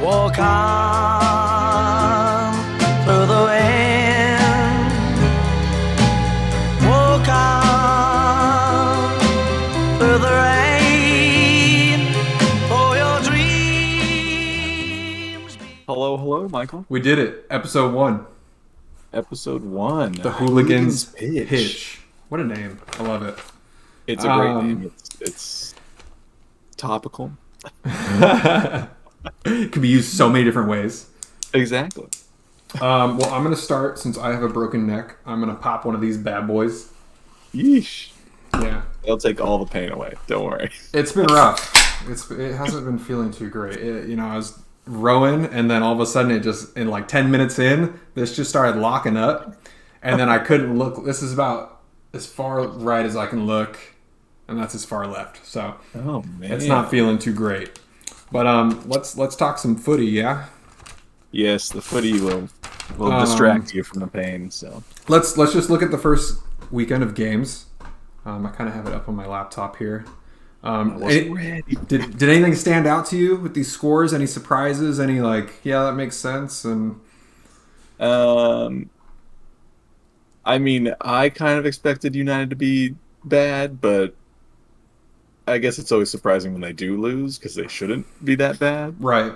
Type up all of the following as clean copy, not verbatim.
Walk on through the wind. Walk on through the rain. For your dreams. Hello, Michael. We did it. Episode 1. Episode 1. The Hooligans pitch. What a name. I love it. It's a great name. It's topical. It can be used so many different ways. Exactly. Well, I'm going to start since I have a broken neck. I'm going to pop one of these bad boys. Yeesh. Yeah. It'll take all the pain away. Don't worry. It's been rough. It hasn't been feeling too great. I was rowing, and then all of a sudden it just, in like 10 minutes in, this just started locking up. And then I couldn't look. This is about as far right as I can look, and that's as far left. So Oh, man. it's not feeling too great. But let's talk some footy, yeah? Yes, the footy will distract you from the pain. So Let's just look at the first weekend of games. I kind of have it up on my laptop here. I wasn't ready. Did anything stand out to you with these scores? Any surprises? Any yeah, that makes sense? And I mean, I kind of expected United to be bad, but I guess it's always surprising when they do lose because they shouldn't be that bad. right.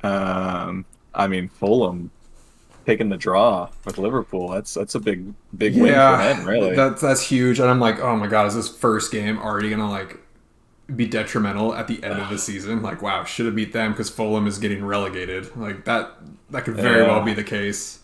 I mean, Fulham taking the draw with Liverpool. That's a big win for Yeah, them, really. that's huge. And I'm like, oh my god, is this first game already gonna be detrimental at the end of the season? Like, wow, should have beat them because Fulham is getting relegated. Like that could very well be the case.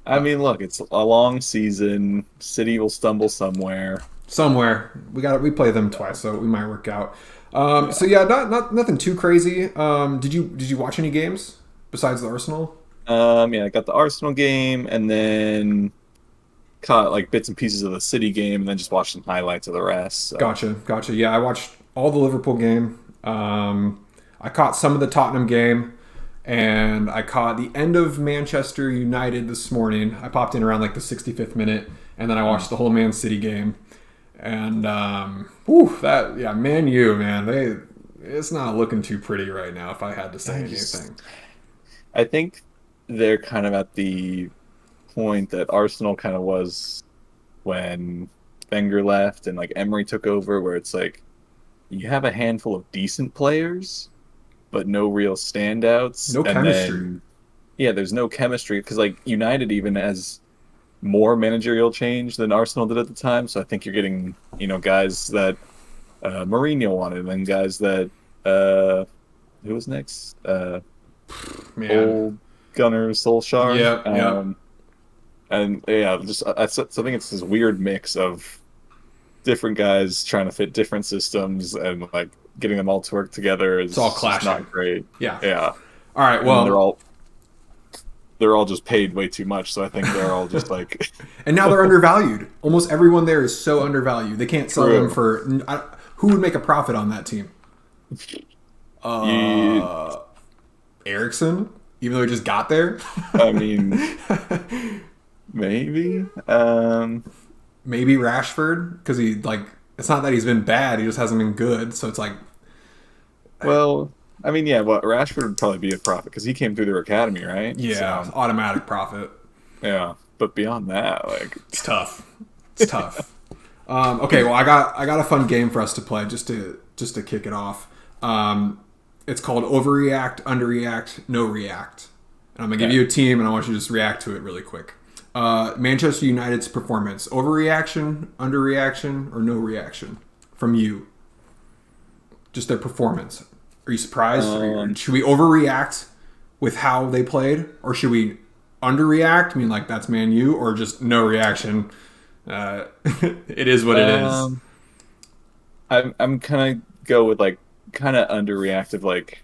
I mean, look, it's a long season. City will stumble somewhere. Somewhere we play them twice, so we might work out. So yeah, not nothing too crazy. Did you watch any games besides the Arsenal? Yeah, I got the Arsenal game and then caught like bits and pieces of the City game and then just watched some highlights of the rest. So. Gotcha. Yeah, I watched all the Liverpool game. I caught some of the Tottenham game, and I caught the end of Manchester United this morning. I popped in around like the 65th minute, and then I watched the whole Man City game. And Man U, man, it's not looking too pretty right now. If I had to say anything, I think they're kind of at the point that Arsenal kind of was when Wenger left and like Emery took over, where it's like you have a handful of decent players, but no real standouts. No chemistry. There's no chemistry because like United even has more managerial change than Arsenal did at the time. So I think you're getting guys that Mourinho wanted and guys that who was next? Old Gunnar Solskjaer. Yeah. And yeah, I think it's this weird mix of different guys trying to fit different systems and like getting them all to work together is It's all clashing. not great. Yeah. Yeah. All right. And Well, they're all just paid way too much, so I think they're all just like and now they're undervalued. Almost everyone there is so undervalued. They can't sell them for. Who would make a profit on that team? Ericsson, even though he just got there. I mean, maybe. Maybe Rashford, because it's not that he's been bad, he just hasn't been good. So it's like, well, I mean, yeah, Rashford would probably be a profit because he came through their academy, right? yeah, So, automatic profit. yeah. But beyond that, like, It's tough. Okay, well, I got a fun game for us to play just to kick it off. It's called Overreact, Underreact, No React. And I'm gonna give you a team, and I want you to just react to it really quick. Manchester United's performance: overreaction, underreaction, or no reaction from you? Just their performance. Are you surprised? Should we overreact with how they played, or should we underreact? I mean, like that's Man U, or just no reaction? It is what it is. I'm kind of go with like kind of underreactive. Like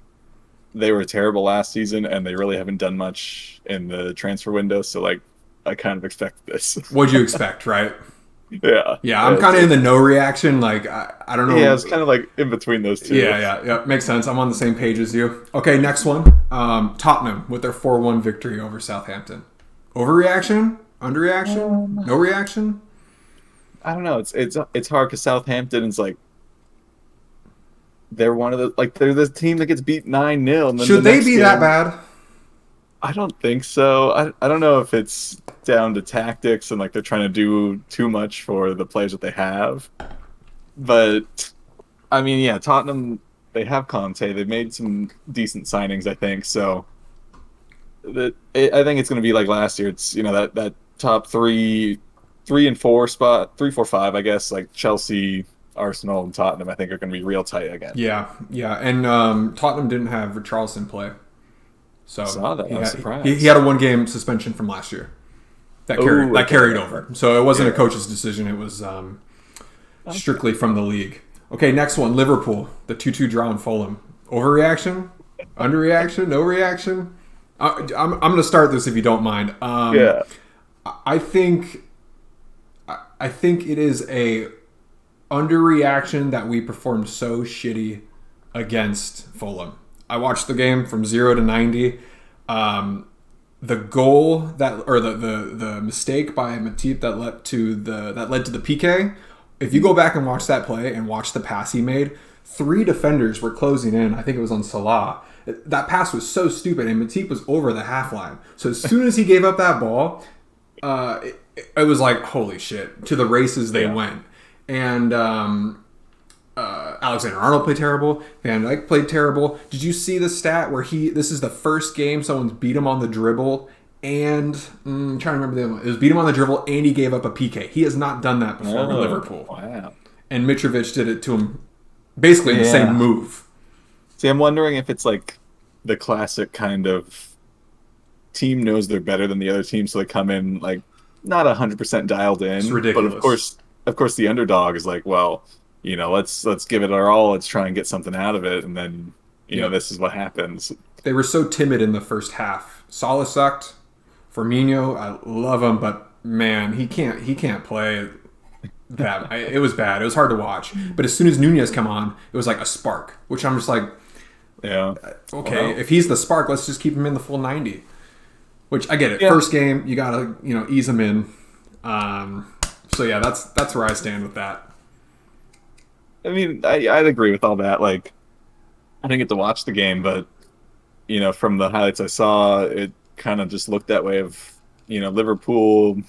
they were terrible last season, and they really haven't done much in the transfer window. So like I kind of expect this. What'd you expect, right? Yeah, I'm kind of in the no reaction. Like I don't know. Yeah, it's kind of like in between those two. Yeah. Makes sense. I'm on the same page as you. Okay, next one. Tottenham with their 4-1 victory over Southampton. Overreaction? Underreaction? No reaction? I don't know. It's hard because Southampton is like they're one of the they're the team that gets beat 9-0. And then Should the they next be game, that bad? I don't think so. I don't know if it's down to tactics and like they're trying to do too much for the players that they have. But I mean, yeah, Tottenham, they have Conte. They've made some decent signings, I think. So I think it's going to be like last year. It's that top three and four spot, 3, 4, 5, I guess. Like Chelsea, Arsenal, and Tottenham, I think are going to be real tight again. Yeah, yeah. And Tottenham didn't have Richarlison play. So I saw that. I was surprised. He had a 1-game suspension from last year. That carried over. So it wasn't a coach's decision. It was strictly from the league. Okay, next one. Liverpool. The 2-2 draw in Fulham. Overreaction? Underreaction? No reaction? I'm going to start this if you don't mind. Yeah. I think it is a underreaction that we performed so shitty against Fulham. I watched the game from 0 to 90. The goal the mistake by Matip that led to the PK. If you go back and watch that play and watch the pass he made, 3 defenders were closing in. I think it was on Salah. That pass was so stupid, and Matip was over the half line. So as soon as he gave up that ball, it was like, holy shit! To the races they went. And Alexander-Arnold played terrible. Van Dijk played terrible. Did you see the stat where this is the first game someone's beat him on the dribble and I'm trying to remember the other one. It was beat him on the dribble and he gave up a PK. He has not done that before with Liverpool. Wow. And Mitrovic did it to him basically in the same move. See, I'm wondering if it's like the classic kind of team knows they're better than the other team, so they come in like not 100% dialed in. It's ridiculous. But of course, the underdog is like, well, let's give it our all. Let's try and get something out of it, and then this is what happens. They were so timid in the first half. Salah sucked. Firmino, I love him, but man, he can't play. That it was bad. It was hard to watch. But as soon as Nunez come on, it was like a spark, which I'm just like, yeah, okay, if he's the spark, let's just keep him in the full 90. Which I get it. Yeah. First game, you gotta ease him in. So yeah, that's where I stand with that. I mean, I'd agree with all that. Like, I didn't get to watch the game, but from the highlights I saw, it kind of just looked that way. Of Liverpool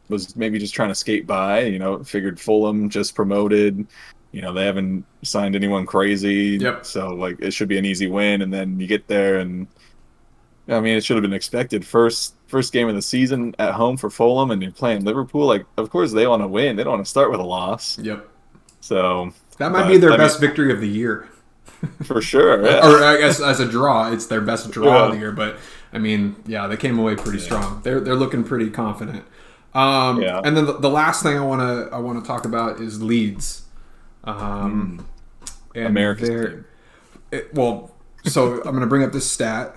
was maybe just trying to skate by. Figured Fulham just promoted. They haven't signed anyone crazy. Yep. So like it should be an easy win, and then you get there, and I mean it should have been expected. First game of the season at home for Fulham, and you're playing Liverpool. Like, of course they want to win. They don't want to start with a loss. Yep. So that might be their best victory of the year. For sure. Yeah. Or I guess as a draw, it's their best draw of the year. But I mean, yeah, they came away pretty strong. They're looking pretty confident. And then the last thing I want to talk about is Leeds. And America's team. So I'm going to bring up this stat.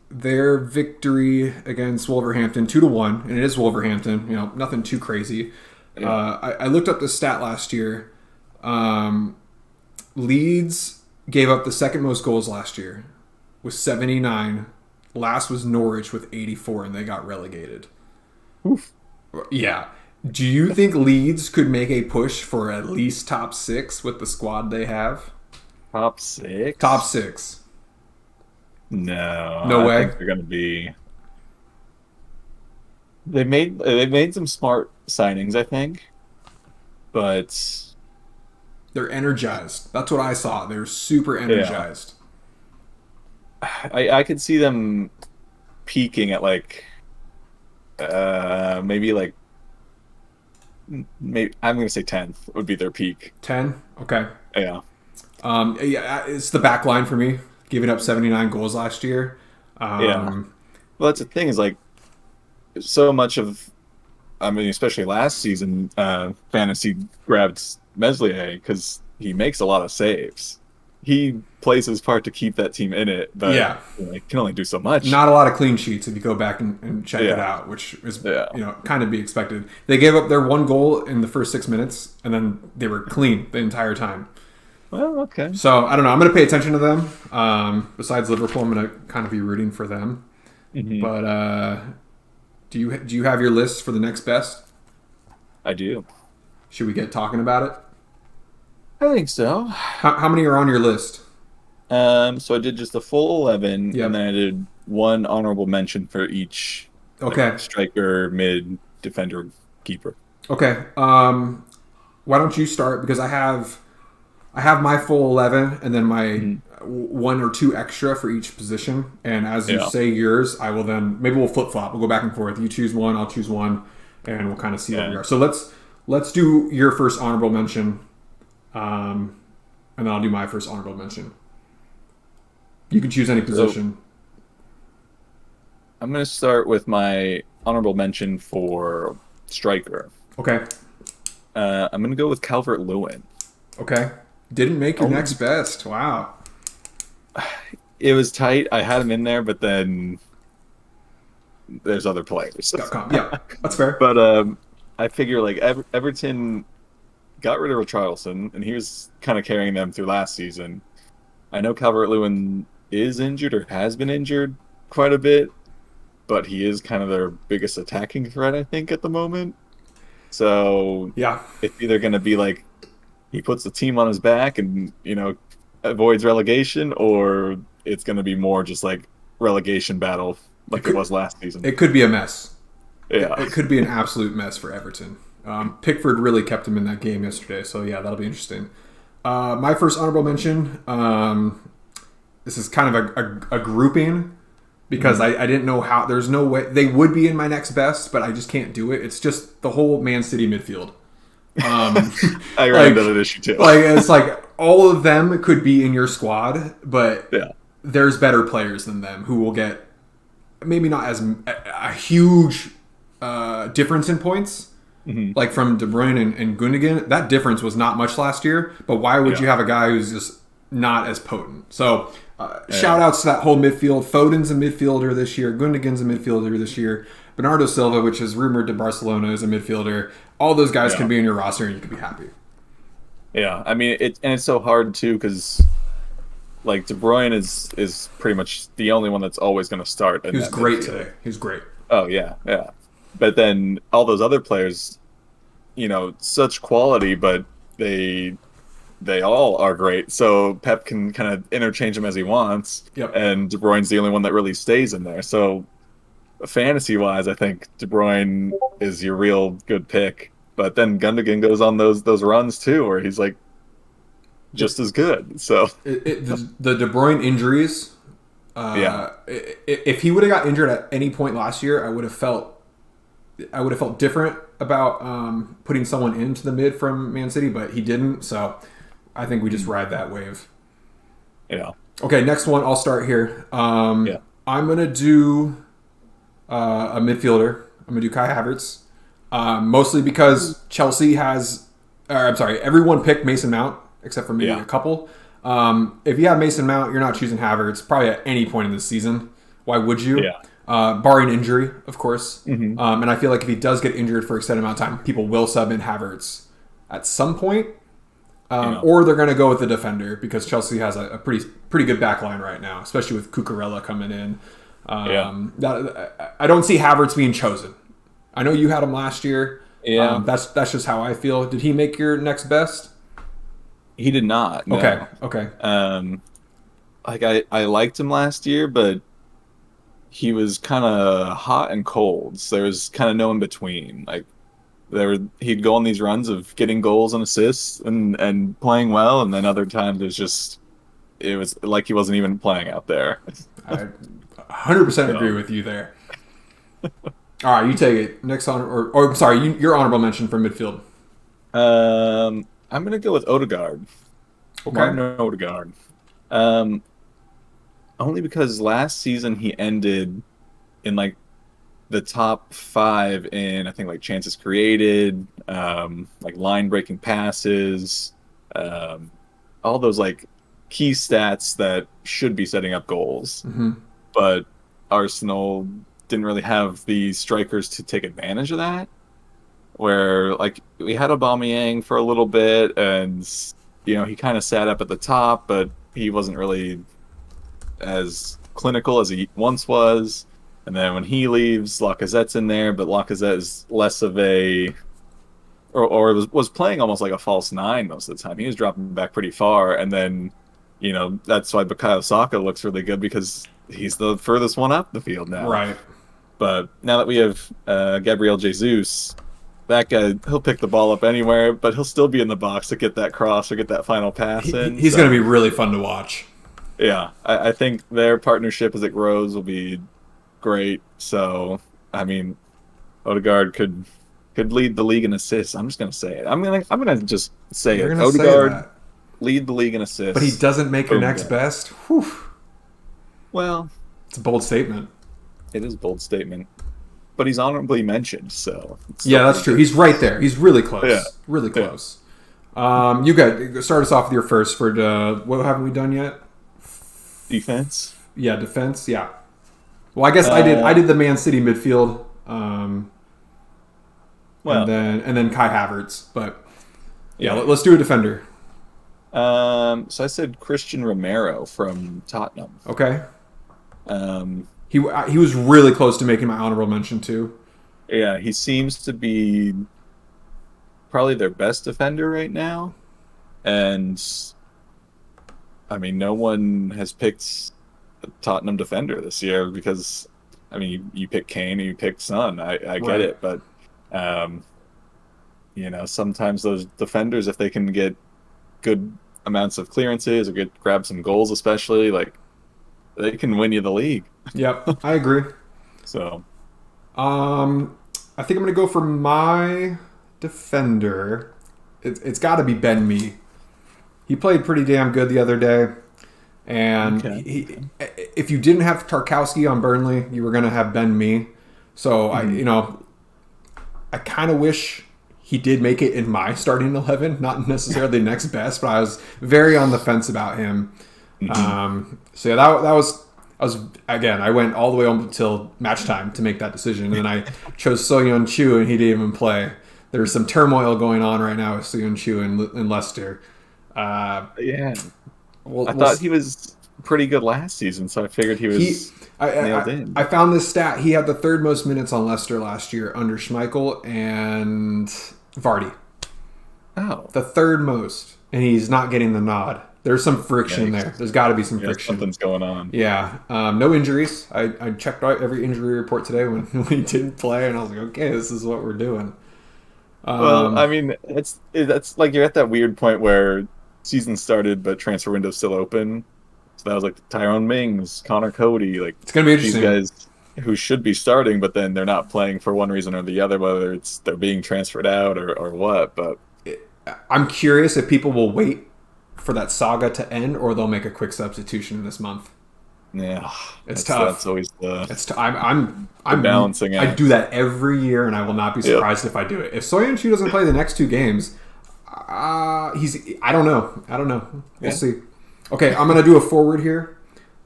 Their victory against Wolverhampton 2-1, and it is Wolverhampton. Nothing too crazy. Yeah. I looked up the stat last year. Leeds gave up the second most goals last year with 79. Last was Norwich with 84, and they got relegated. Oof. Yeah. Do you think Leeds could make a push for at least top 6 with the squad they have? Top 6? Top 6. No. No way? I think they're going to be... They've made some smart signings, I think. But... They're energized. That's what I saw. They're super energized. Yeah. I could see them peaking at like... maybe I'm going to say 10th would be their peak. 10? Okay. Yeah. It's the back line for me, giving up 79 goals last year. Well, that's the thing is like so much of, I mean, especially last season, fantasy grabbed Meslier because he makes a lot of saves. He plays his part to keep that team in it, but he can only do so much. Not a lot of clean sheets if you go back and check it out, which is kind of be expected. They gave up their one goal in the first 6 minutes, and then they were clean the entire time. Well, okay. So I don't know. I'm going to pay attention to them. Besides Liverpool, I'm going to kind of be rooting for them. Mm-hmm. But do you have your list for the next best? I do. Should we get talking about it? I think so. How many are on your list? So I did just a full 11, and Yep. then I did one honorable mention for each, like Okay. striker, mid, defender, keeper. Okay. Why don't you start because I have my full 11 and then my Mhm. one or two extra for each position. And as you Yeah. say yours, I will then maybe we'll flip flop. We'll go back and forth. You choose one, I'll choose one, and we'll kind of see where we Yeah. are. So let's do your first honorable mention, and then I'll do my first honorable mention. You can choose any So position. I'm gonna start with my honorable mention for striker. Okay. I'm gonna go with Calvert-Lewin. Okay. Didn't make your next Only best. Wow. it was tight. I had him in there, but then there's other players. .com. Yeah, that's fair. But I figure like Everton got rid of Richarlison, and he was kind of carrying them through last season. I know Calvert-Lewin is injured or has been injured quite a bit, but he is kind of their biggest attacking threat, I think, at the moment. So Yeah. it's either going to be like he puts the team on his back and avoids relegation, or it's going to be more just like relegation battle like it was last season. It could be a mess. Yeah, It could be an absolute mess for Everton. Pickford really kept him in that game yesterday, so yeah, that'll be interesting. My first honorable mention. This is kind of a grouping because I didn't know how. There's no way they would be in my next best, but I just can't do it. It's just the whole Man City midfield. I ran into that issue too. Like it's like all of them could be in your squad, but Yeah, there's better players than them who will get maybe not as a huge difference in points. Like from De Bruyne and Gundogan, that difference was not much last year. But why would Yeah. you have a guy who's just not as potent? So shout outs to that whole midfield. Foden's a midfielder this year. Gundogan's a midfielder this year. Bernardo Silva, which is rumored to Barcelona, is a midfielder. All those guys Yeah. can be in your roster and you can be happy. yeah. I mean, it's so hard too because like De Bruyne is pretty much the only one that's always going to start. In He was that great midfield. today. He was great. Oh yeah, yeah. But then all those other players, such quality, but they all are great. So Pep can kind of interchange them as he wants. Yep. And De Bruyne's the only one that really stays in there. So fantasy wise, I think De Bruyne is your real good pick. But then Gundogan goes on those runs too, where he's like just as good. So The De Bruyne injuries. Yeah. If he would have got injured at any point last year, I would have felt different about putting someone into the mid from Man City, but he didn't. So I think we just ride that wave. yeah, Okay, next one. I'll start here. Yeah. I'm gonna do a midfielder. I'm gonna do Kai Havertz, mostly because Chelsea has. I'm sorry, everyone picked Mason Mount except for maybe Yeah. a couple. If you have Mason Mount, you're not choosing Havertz probably at any point in the season. Why would you? Yeah. Barring injury, of course. And I feel like if he does get injured for extended amount of time, people will sub in Havertz at some point. Yeah. Or they're going to go with the defender because Chelsea has a pretty good back line right now, especially with Cucurella coming in. I don't see Havertz being chosen. I know you had him last year. Yeah. That's just how I feel. Did he make your next best? He did not. No. Okay. Like I liked him last year, but he was kind of hot and cold. So there was kind of no in between. Like he'd go on these runs of getting goals and assists and playing well, and then other times it was like he wasn't even playing out there. I 100% agree with you there. All right, you take it. Next on, or sorry, your honorable mention for midfield. I'm gonna go with Odegaard. Okay. Martin Odegaard. Only because last season he ended in like the top 5 in I think like chances created, like line breaking passes, all those like key stats that should be setting up goals. But Arsenal didn't really have the strikers to take advantage of that. Where like we had Aubameyang for a little bit, and he kind of sat up at the top, but he wasn't really as clinical as he once was. And then when he leaves, Lacazette's in there, but Lacazette is less of a or was playing almost like a false nine most of the time. He was dropping back pretty far, and then that's why Bukayo Saka looks really good because he's the furthest one up the field now. Right. But now that we have Gabriel Jesus, that guy, he'll pick the ball up anywhere, but he'll still be in the box to get that cross or get that final pass in. He's going to be really fun to watch. Yeah, I think their partnership as it grows will be great. So, I mean, Odegaard could lead the league in assists. I'm just gonna say it. I'm gonna just say You're it. gonna say Odegaard that. lead the league in assists. But he doesn't make a Boom, next guy. best. Whew. Well, It's a bold statement. it is a bold statement, but he's honorably mentioned. So it's Yeah, still that's pretty true. good. He's right there. He's really close. Yeah. Really close. You got start us off with your first for what haven't we done yet? Defense. Yeah, defense. Yeah. Well, I guess I did the Man City midfield. Well, and then Kai Havertz. But yeah, Yeah. let's do a defender. So I said Christian Romero from Tottenham. Okay. Um, He was really close to making my honorable mention too. yeah, he seems to be probably their best defender right now, and I mean, no one has picked a Tottenham defender this year because, I mean, you pick Kane and you pick Son. I Right. get it, but sometimes those defenders, if they can get good amounts of clearances or grab some goals, especially, like, they can win you the league. Yep, I agree. So I think I'm gonna go for my defender. It's got to be Ben Mee. He played pretty damn good the other day, and Okay. if you didn't have Tarkowski on Burnley, you were gonna have Ben Mee. So I kind of wish he did make it in my starting 11, not necessarily next best, but I was very on the fence about him. So yeah, that was again. I went all the way up until match time to make that decision, and then I chose So-Yeon Chu, and he didn't even play. There's some turmoil going on right now with So-Yeon Chu in Leicester. yeah, We'll thought he was pretty good last season, so I figured he was nailed in. I found this stat. He had the third most minutes on Leicester last year under Schmeichel and Vardy. Oh, The third most, and he's not getting the nod. There's some friction Yikes. there. There's got to be some yeah, friction. something's going on. Yeah, no injuries. I checked out every injury report today when we didn't play, and I was like, okay, this is what we're doing. Well, I mean, that's like you're at that weird point where season started, but transfer window's still open. So that was like Tyrone Mings, Connor Cody, like It's gonna be these interesting. guys who should be starting, but then they're not playing for one reason or the other, whether it's they're being transferred out or what. But I'm curious if people will wait for that saga to end, or they'll make a quick substitution this month. yeah, It's that's, tough. That's always the I'm balancing I act. do that every year, and I will not be surprised if I do it. If So-Yeon Chu doesn't play the next two games, I don't know. We'll Yeah. see. Okay, I'm gonna do a forward here.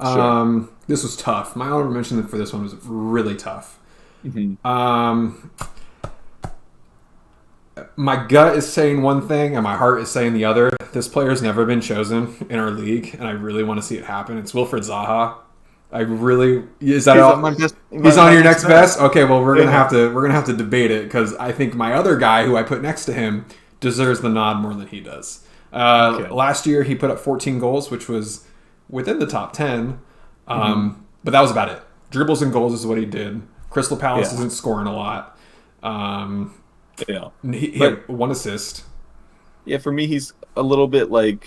Sure. This was tough. My honorable mention for this one was really tough. Mhm. My gut is saying one thing, and my heart is saying the other. This player's never been chosen in our league, and I really want to see it happen. It's Wilfried Zaha. Is that He's all? on my best- He's my on your next next best. Okay, well we're gonna Yeah. have to debate it because I think my other guy who I put next to him deserves the nod more than he does. Last year he put up 14 goals, which was within the top 10, but that was about it. Dribbles and goals is what he did. Crystal Palace Yeah. isn't scoring a lot. Yeah. He But- had one assist. Yeah, for me, he's a little bit like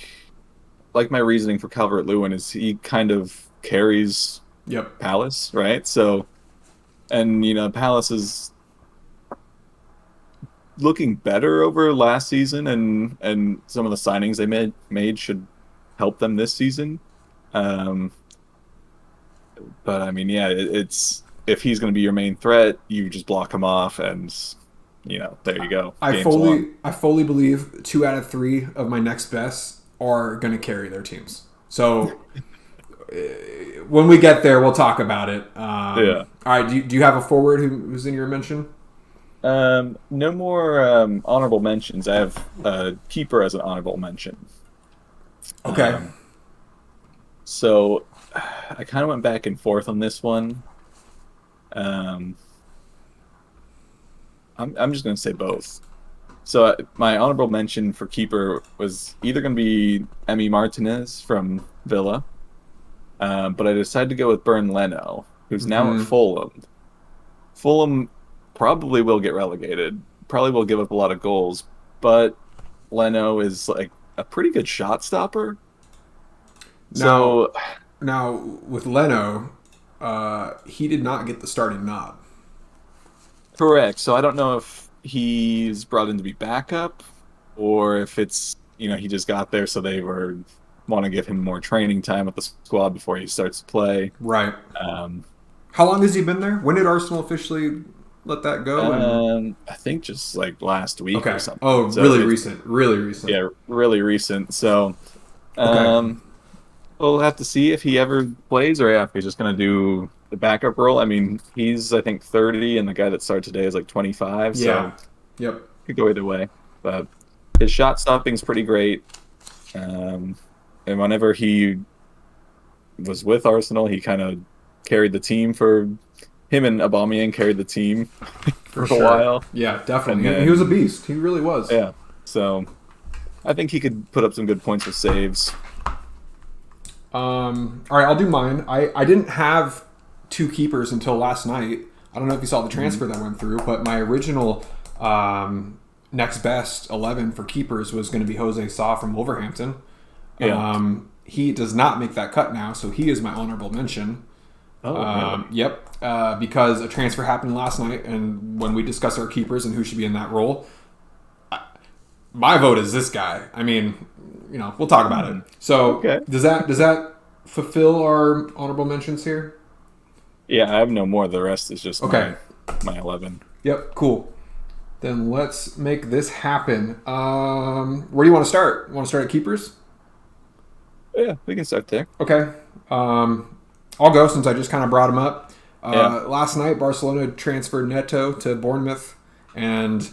my reasoning for Calvert-Lewin is he kind of carries Yep. Palace, right? So, and Palace is looking better over last season, and some of the signings they made should help them this season. But I mean, yeah, it's if he's going to be your main threat, you just block him off, and there you go. I Game's won. fully believe 2 out of 3 of my next bests are going to carry their teams. So when we get there, we'll talk about it. Yeah. All right. Do you have a forward who's in your mention? No more honorable mentions. I have keeper as an honorable mention. Okay. So I kind of went back and forth on this one. I'm just going to say both. So my honorable mention for keeper was either going to be Emi Martinez from Villa, but I decided to go with Bernd Leno, who's now at Fulham. Fulham probably will get relegated, probably will give up a lot of goals, but Leno is like a pretty good shot stopper. Now with Leno, he did not get the starting nod. Correct. So I don't know if he's brought in to be backup or if it's, he just got there so they want to give him more training time with the squad before he starts to play. Right. How long has he been there? When did Arsenal officially let that go? I think just like last week or something. Oh, so really recent. Really recent. Yeah, really recent. So we'll have to see if he ever plays or if he's just going to do the backup role. I mean, he's, I think, 30, and the guy that started today is like 25. Yeah. So Yep. could go either way. But his shot stopping's pretty great. And whenever he was with Arsenal, he kind of carried the team for him, and Aubameyang carried the team for a while. Yeah, definitely. Then, he was a beast. He really was. Yeah. So I think he could put up some good points with saves. All right, I'll do mine. I didn't have two keepers until last night. I don't know if you saw the transfer that went through, but my original next best 11 for keepers was going to be Jose Sa from Wolverhampton. Yeah. He does not make that cut now, so he is my honorable mention. Oh, really? Yep. Because a transfer happened last night, and when we discuss our keepers and who should be in that role, my vote is this guy. I mean, we'll talk about it. So does that fulfill our honorable mentions here? Yeah, I have no more. The rest is just my 11. Yep, cool. Then let's make this happen. Where do you want to start? Want to start at keepers? Yeah, we can start there. Okay. I'll go since I just kind of brought him up. Last night, Barcelona transferred Neto to Bournemouth, and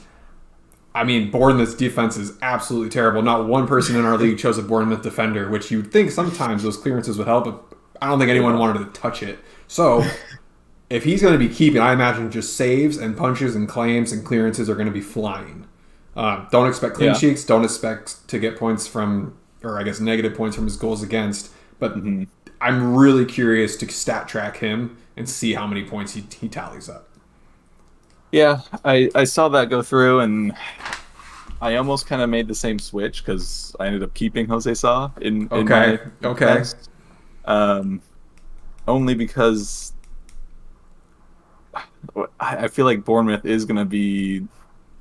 I mean, Bournemouth's defense is absolutely terrible. Not one person in our league chose a Bournemouth defender, which you'd think sometimes those clearances would help, but I don't think anyone wanted to touch it. So, if he's going to be keeping, I imagine just saves and punches and claims and clearances are going to be flying. Don't expect clean sheets. Don't expect to get points from, or I guess negative points from his goals against. But I'm really curious to stat track him and see how many points he tallies up. Yeah, I saw that go through, and I almost kind of made the same switch because I ended up keeping Jose Sa in my best. Only because I feel like Bournemouth is going to be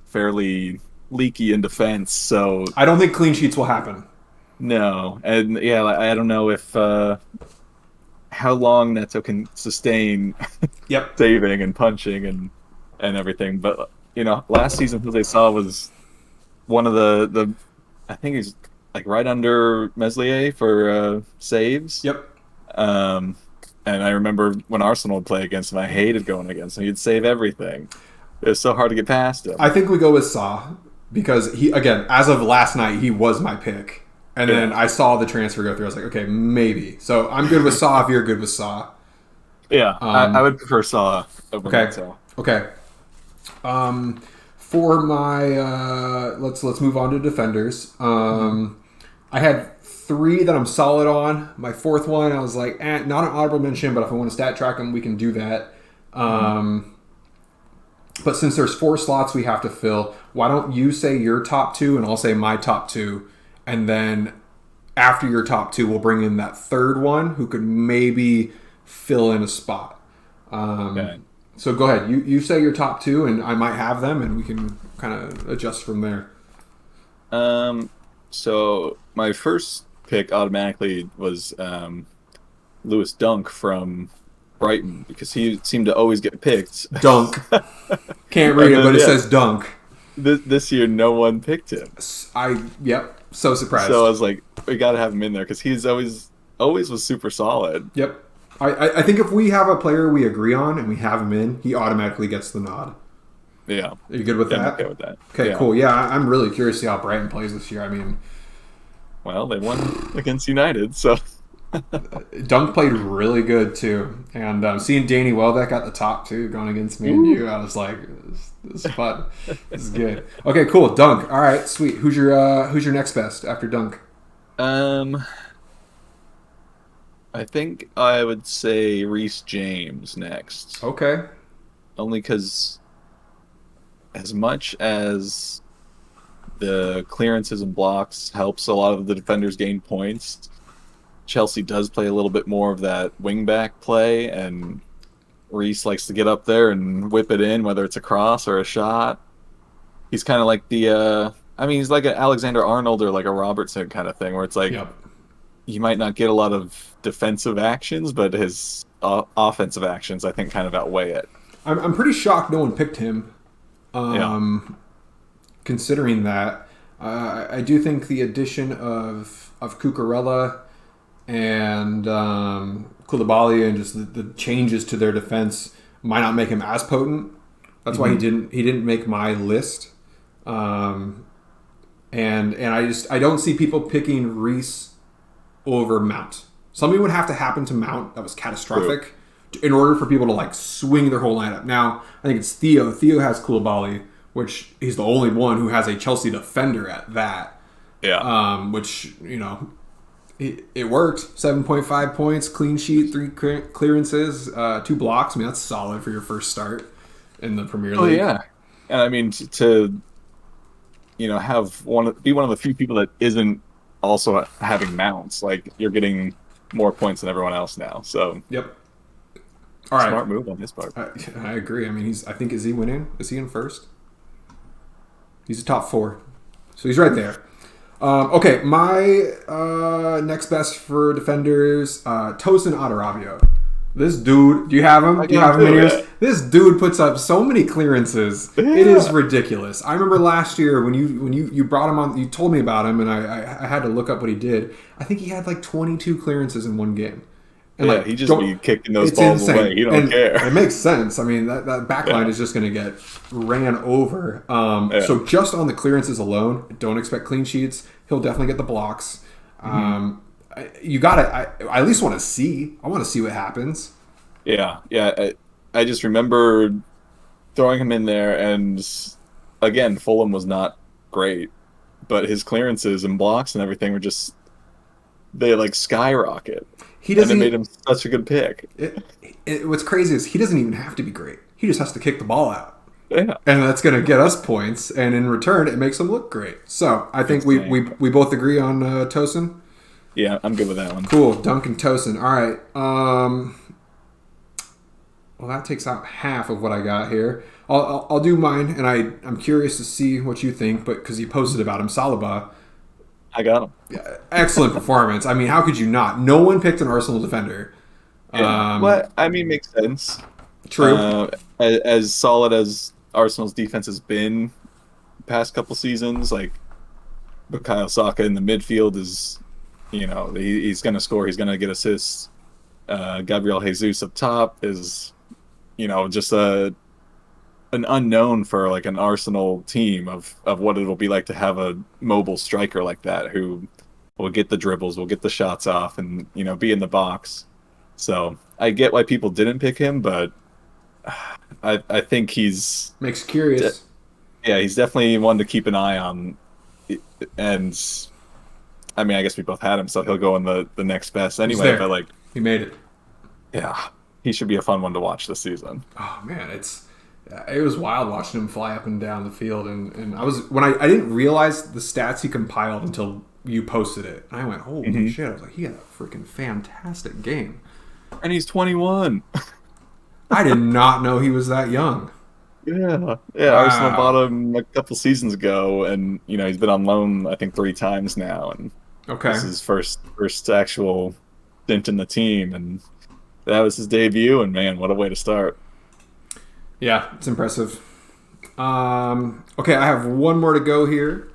fairly leaky in defense, so I don't think clean sheets will happen. No, and I don't know if how long Neto can sustain saving and punching and everything. But last season Jose Sa was one of the I think he's like right under Meslier for saves. Yep. And I remember when Arsenal would play against him, I hated going against him. He'd save everything. It was so hard to get past him. I think we go with Sa because he, again, as of last night, he was my pick. And then I saw the transfer go through. I was like, okay, maybe. So I'm good with Sa if you're good with Sa. Yeah, I would prefer Sa over Neto. Okay. For my let's move on to defenders. I had 3 that I'm solid on. My 4th one, I was like, not an honorable mention, but if I want to stat track them, we can do that. But since there's 4 slots we have to fill, why don't you say your top 2 and I'll say my top 2, and then after your top 2, we'll bring in that 3rd one who could maybe fill in a spot. So go ahead. You say your top 2, and I might have them, and we can kind of adjust from there. So my first pick automatically was Lewis Dunk from Brighton because he seemed to always get picked. Dunk. Can't read it, but it says Dunk. This year, no one picked him. So surprised. So I was like, we got to have him in there because he's always was super solid. Yep. I think if we have a player we agree on and we have him in, he automatically gets the nod. Yeah. Are you good with that? I'm okay with that. Okay, cool. Yeah, I'm really curious to see how Brighton plays this year. I mean, well, they won against United, so Dunk played really good too, and seeing Danny Welbeck at the top too, going against me and you, I was like, this is fun. This is good. Okay, cool. Dunk. All right, sweet. Who's your next best after Dunk? Um, I think I would say Reece James next. Okay. Only because as much as the clearances and blocks helps a lot of the defenders gain points, Chelsea does play a little bit more of that wingback play, and Reece likes to get up there and whip it in, whether it's a cross or a shot. He's kind of like he's like an Alexander Arnold or like a Robertson kind of thing, where it's like Yep. he might not get a lot of defensive actions, but his offensive actions, I think, kind of outweigh it. I'm pretty shocked no one picked him. Yeah. Considering that, I do think the addition of Cucurella and Koulibaly and just the changes to their defense might not make him as potent. That's why he didn't make my list. And I don't see people picking Reece over Mount. Something would have to happen to Mount that was catastrophic in order for people to like swing their whole lineup. Now I think it's Theo. Theo has Koulibaly, which he's the only one who has a Chelsea defender at that. Yeah. Which it worked. 7.5 points, clean sheet, 3 clearances, 2 blocks. I mean that's solid for your first start in the Premier League. Oh yeah. And I mean to have be one of the few people that isn't also having mounts. Like you're getting more points than everyone else now. So Yep. All right. smart move on his part. I agree. I mean, is he winning? Is he in first? He's a top 4. So he's right there. Okay, my next best for defenders, Tosin Adarabio. This dude, do you have him? Do you have him in yours? This dude puts up so many clearances. Yeah. It is ridiculous. I remember last year when you brought him on, you told me about him, and I had to look up what he did. I think he had like 22 clearances in one game. And yeah, he just be kicking those balls away. He don't care. It makes sense. I mean, that back line is just going to get ran over. So just on the clearances alone, don't expect clean sheets. He'll definitely get the blocks. You got to. I at least want to see. I want to see what happens. Yeah. I just remember throwing him in there, and again, Fulham was not great, but his clearances and blocks and everything were just they like skyrocket. And it made him such a good pick. What's crazy is he doesn't even have to be great. He just has to kick the ball out. Yeah. And that's going to get us points. And in return, it makes him look great. So I think we both agree on Tosin. Yeah, I'm good with that one. Cool. Duncan Tosin. All right. Well, that takes out half of what I got here. I'll do mine. And I'm curious to see what you think. But because you posted about him, Saliba. I got him. Yeah, excellent performance. I mean, how could you not? No one picked an Arsenal defender. Well, I mean, makes sense. True. As solid as Arsenal's defense has been the past couple seasons, like Bukayo Saka in the midfield is, he's going to score. He's going to get assists. Gabriel Jesus up top is, just an unknown for like an Arsenal team of what it'll be like to have a mobile striker like that who will get the dribbles, will get the shots off, and be in the box. So I get why people didn't pick him, but I think he's makes curious. Yeah, he's definitely one to keep an eye on. And I mean, I guess we both had him, so he'll go in the next best anyway. But like, he made it. Yeah, he should be a fun one to watch this season. Oh man, it was wild watching him fly up and down the field, and I didn't realize the stats he compiled until you posted it. And I went, holy shit! I was like, he had a freaking fantastic game. And he's 21. I did not know he was that young. Yeah. Wow. Arsenal bought him a couple seasons ago, and he's been on loan I think 3 times now, and this is his first actual stint in the team, and that was his debut. And man, what a way to start! Yeah, it's impressive. Okay, I have one more to go here.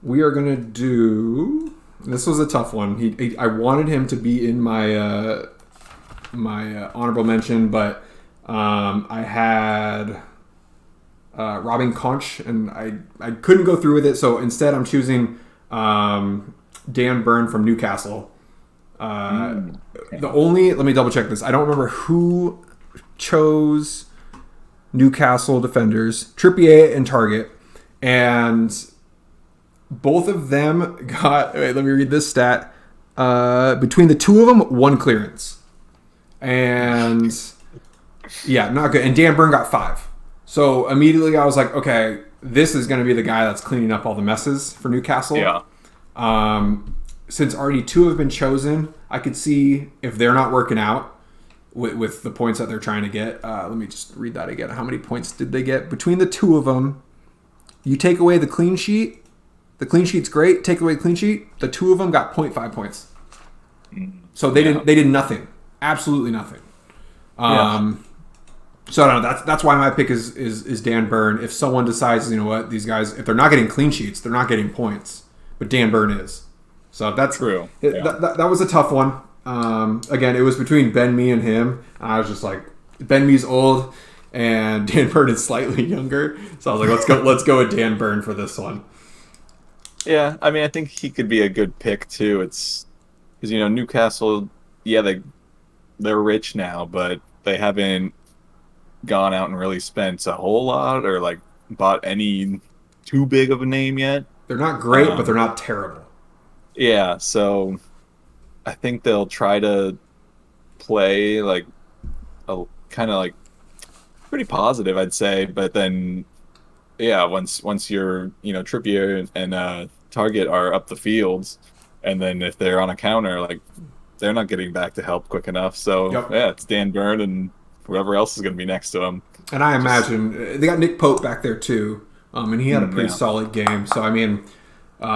We are gonna do. This was a tough one. I wanted him to be in my my honorable mention, but I had Robin Conch, and I couldn't go through with it. So instead, I'm choosing Dan Burn from Newcastle. The only, let me double check this. I don't remember who chose Newcastle defenders, Trippier and Target, and both of them got. Wait, let me read this stat. Between the two of them, one clearance, and yeah, not good. And Dan Burn got 5. So immediately I was like, okay, this is going to be the guy that's cleaning up all the messes for Newcastle. Yeah. Since already 2 have been chosen, I could see if they're not working out with the points that they're trying to get. Let me just read that again. How many points did they get? Between the 2 of them, you take away the clean sheet. The clean sheet's great. Take away the clean sheet. The 2 of them got 0.5 points. So they did nothing. Absolutely nothing. So I don't know. That's why my pick is Dan Burn. If someone decides, you know what, these guys, if they're not getting clean sheets, they're not getting points. But Dan Burn is. So that's true. That was a tough one. Again, it was between Ben Mee and him. I was just like, Ben Mee's old, and Dan Burn is slightly younger. So I was like, let's go with Dan Burn for this one. Yeah, I mean, I think he could be a good pick too. It's because Newcastle, yeah, they're rich now, but they haven't gone out and really spent a whole lot or like bought any too big of a name yet. They're not great, but they're not terrible. Yeah, so I think they'll try to play like a kind of like pretty positive, I'd say. But then, yeah, once you're Trippier and Target are up the fields, and then if they're on a counter, like they're not getting back to help quick enough. So yeah, it's Dan Burn and whoever else is going to be next to him. And I imagine they got Nick Pope back there too, and he had a pretty solid game. So I mean,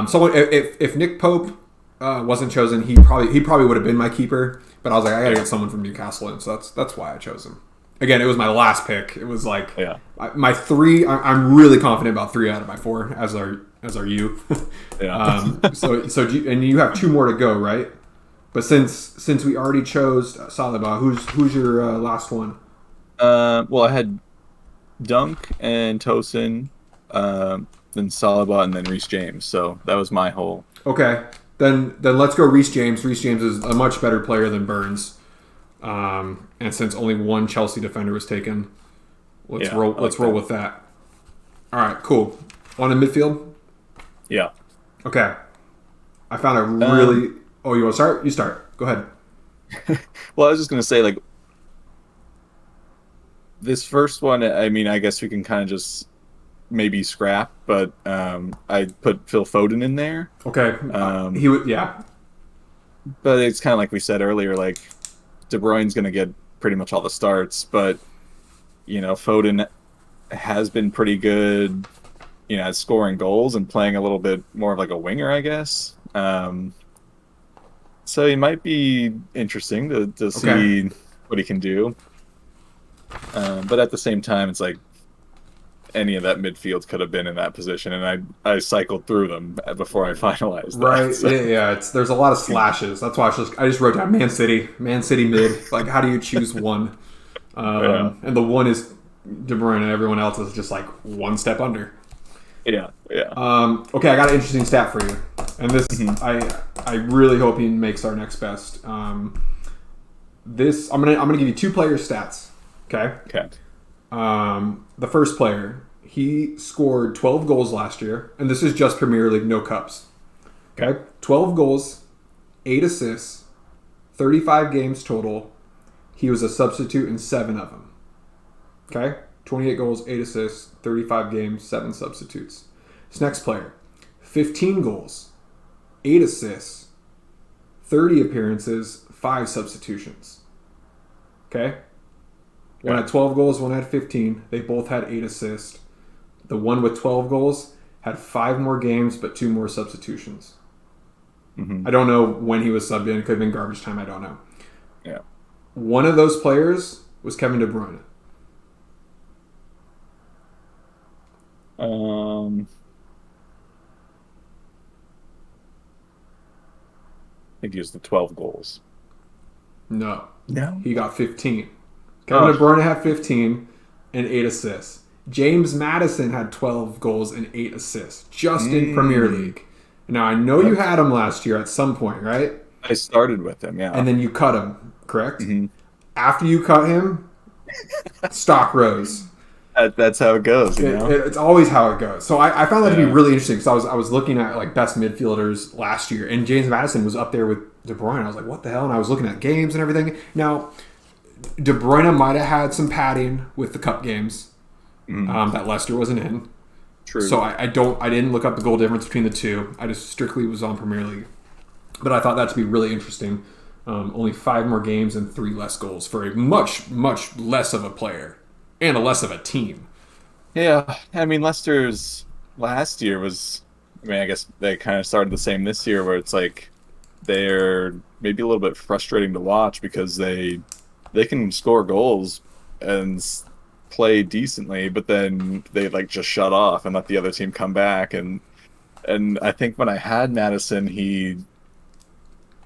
someone if Nick Pope wasn't chosen, he probably would have been my keeper. But I was like, I got to get someone from Newcastle in, so that's why I chose him. Again, it was my last pick. It was like my 3. I'm really confident about 3 out of my 4, as are you. Yeah. So you have 2 more to go, right? But since we already chose Saliba, who's your last one? Well, I had Dunk and Tosin, then Saliba, and then Reece James. So that was my whole. Okay, then let's go Reece James. Reece James is a much better player than Burns. And since only one Chelsea defender was taken, let's roll with that. All right, cool. On the midfield? Yeah. Okay. I found a really... you want to start? You start. Go ahead. Well, I was just going to say, like, this first one, I mean, I guess we can kind of just maybe scrap, but I put Phil Foden in there. Okay. He would, yeah. But it's kind of like we said earlier, like, De Bruyne's going to get pretty much all the starts, but, Foden has been pretty good, at scoring goals and playing a little bit more of like a winger, I guess. So he might be interesting to see what he can do. But at the same time, it's like any of that midfield could have been in that position, and I cycled through them before I finalized that. Right, so. yeah. There's a lot of slashes. That's why I just wrote down Man City mid. Like, how do you choose one? And the one is De Bruyne, and everyone else is just like one step under. Yeah. Okay, I got an interesting stat for you, and this I really hope he makes our next best. This I'm gonna give you 2 player stats. Okay. The first player, he scored 12 goals last year, and this is just Premier League, no cups. Okay, 12 goals, 8 assists, 35 games total. He was a substitute in 7 of them. Okay, 28 goals, 8 assists, 35 games, 7 substitutes. This next player, 15 goals, 8 assists, 30 appearances, 5 substitutions. Okay? One had 12 goals, one had 15. They both had 8 assists. The one with 12 goals had 5 more games, but 2 more substitutions. I don't know when he was subbed in. It could have been garbage time. I don't know. Yeah. One of those players was Kevin De Bruyne. I think he was the 12 goals. No. No? He got 15. Kevin De Bruyne had 15 and 8 assists. James Maddison had 12 goals and 8 assists just in Premier League. Now, I know you had him last year at some point, right? I started with him, yeah. and then you cut him, correct? Hmm. After you cut him, stock rose. That's how it goes, you know. It's always how it goes. So I found that to be Yeah. really interesting because I was looking at like best midfielders last year, and James Madison was up there with De Bruyne. I was like, what the hell? And I was looking at games and everything. Now, De Bruyne might have had some padding with the cup games that Leicester wasn't in. True. So I didn't look up the goal difference between the two. I just strictly was on Premier League. But I thought that to be really interesting. Only 5 more games and 3 less goals for a much, much less of a player and a less of a team. Yeah, I mean Leicester's last year was. I mean, I guess they kind of started the same this year, where it's like they're maybe a little bit frustrating to watch because they can score goals and play decently, but then they like just shut off and let the other team come back. And I think when I had Madison, he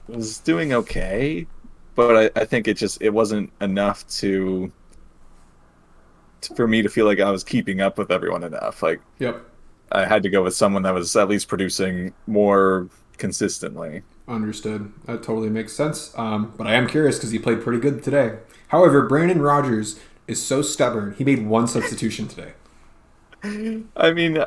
was doing okay, but I think it wasn't enough for me to feel like I was keeping up with everyone enough. Like Yep. I had to go with someone that was at least producing more consistently. Understood. That totally makes sense. But I am curious because he played pretty good today. However, Brandon Rodgers is so stubborn. He made 1 substitution today. I mean,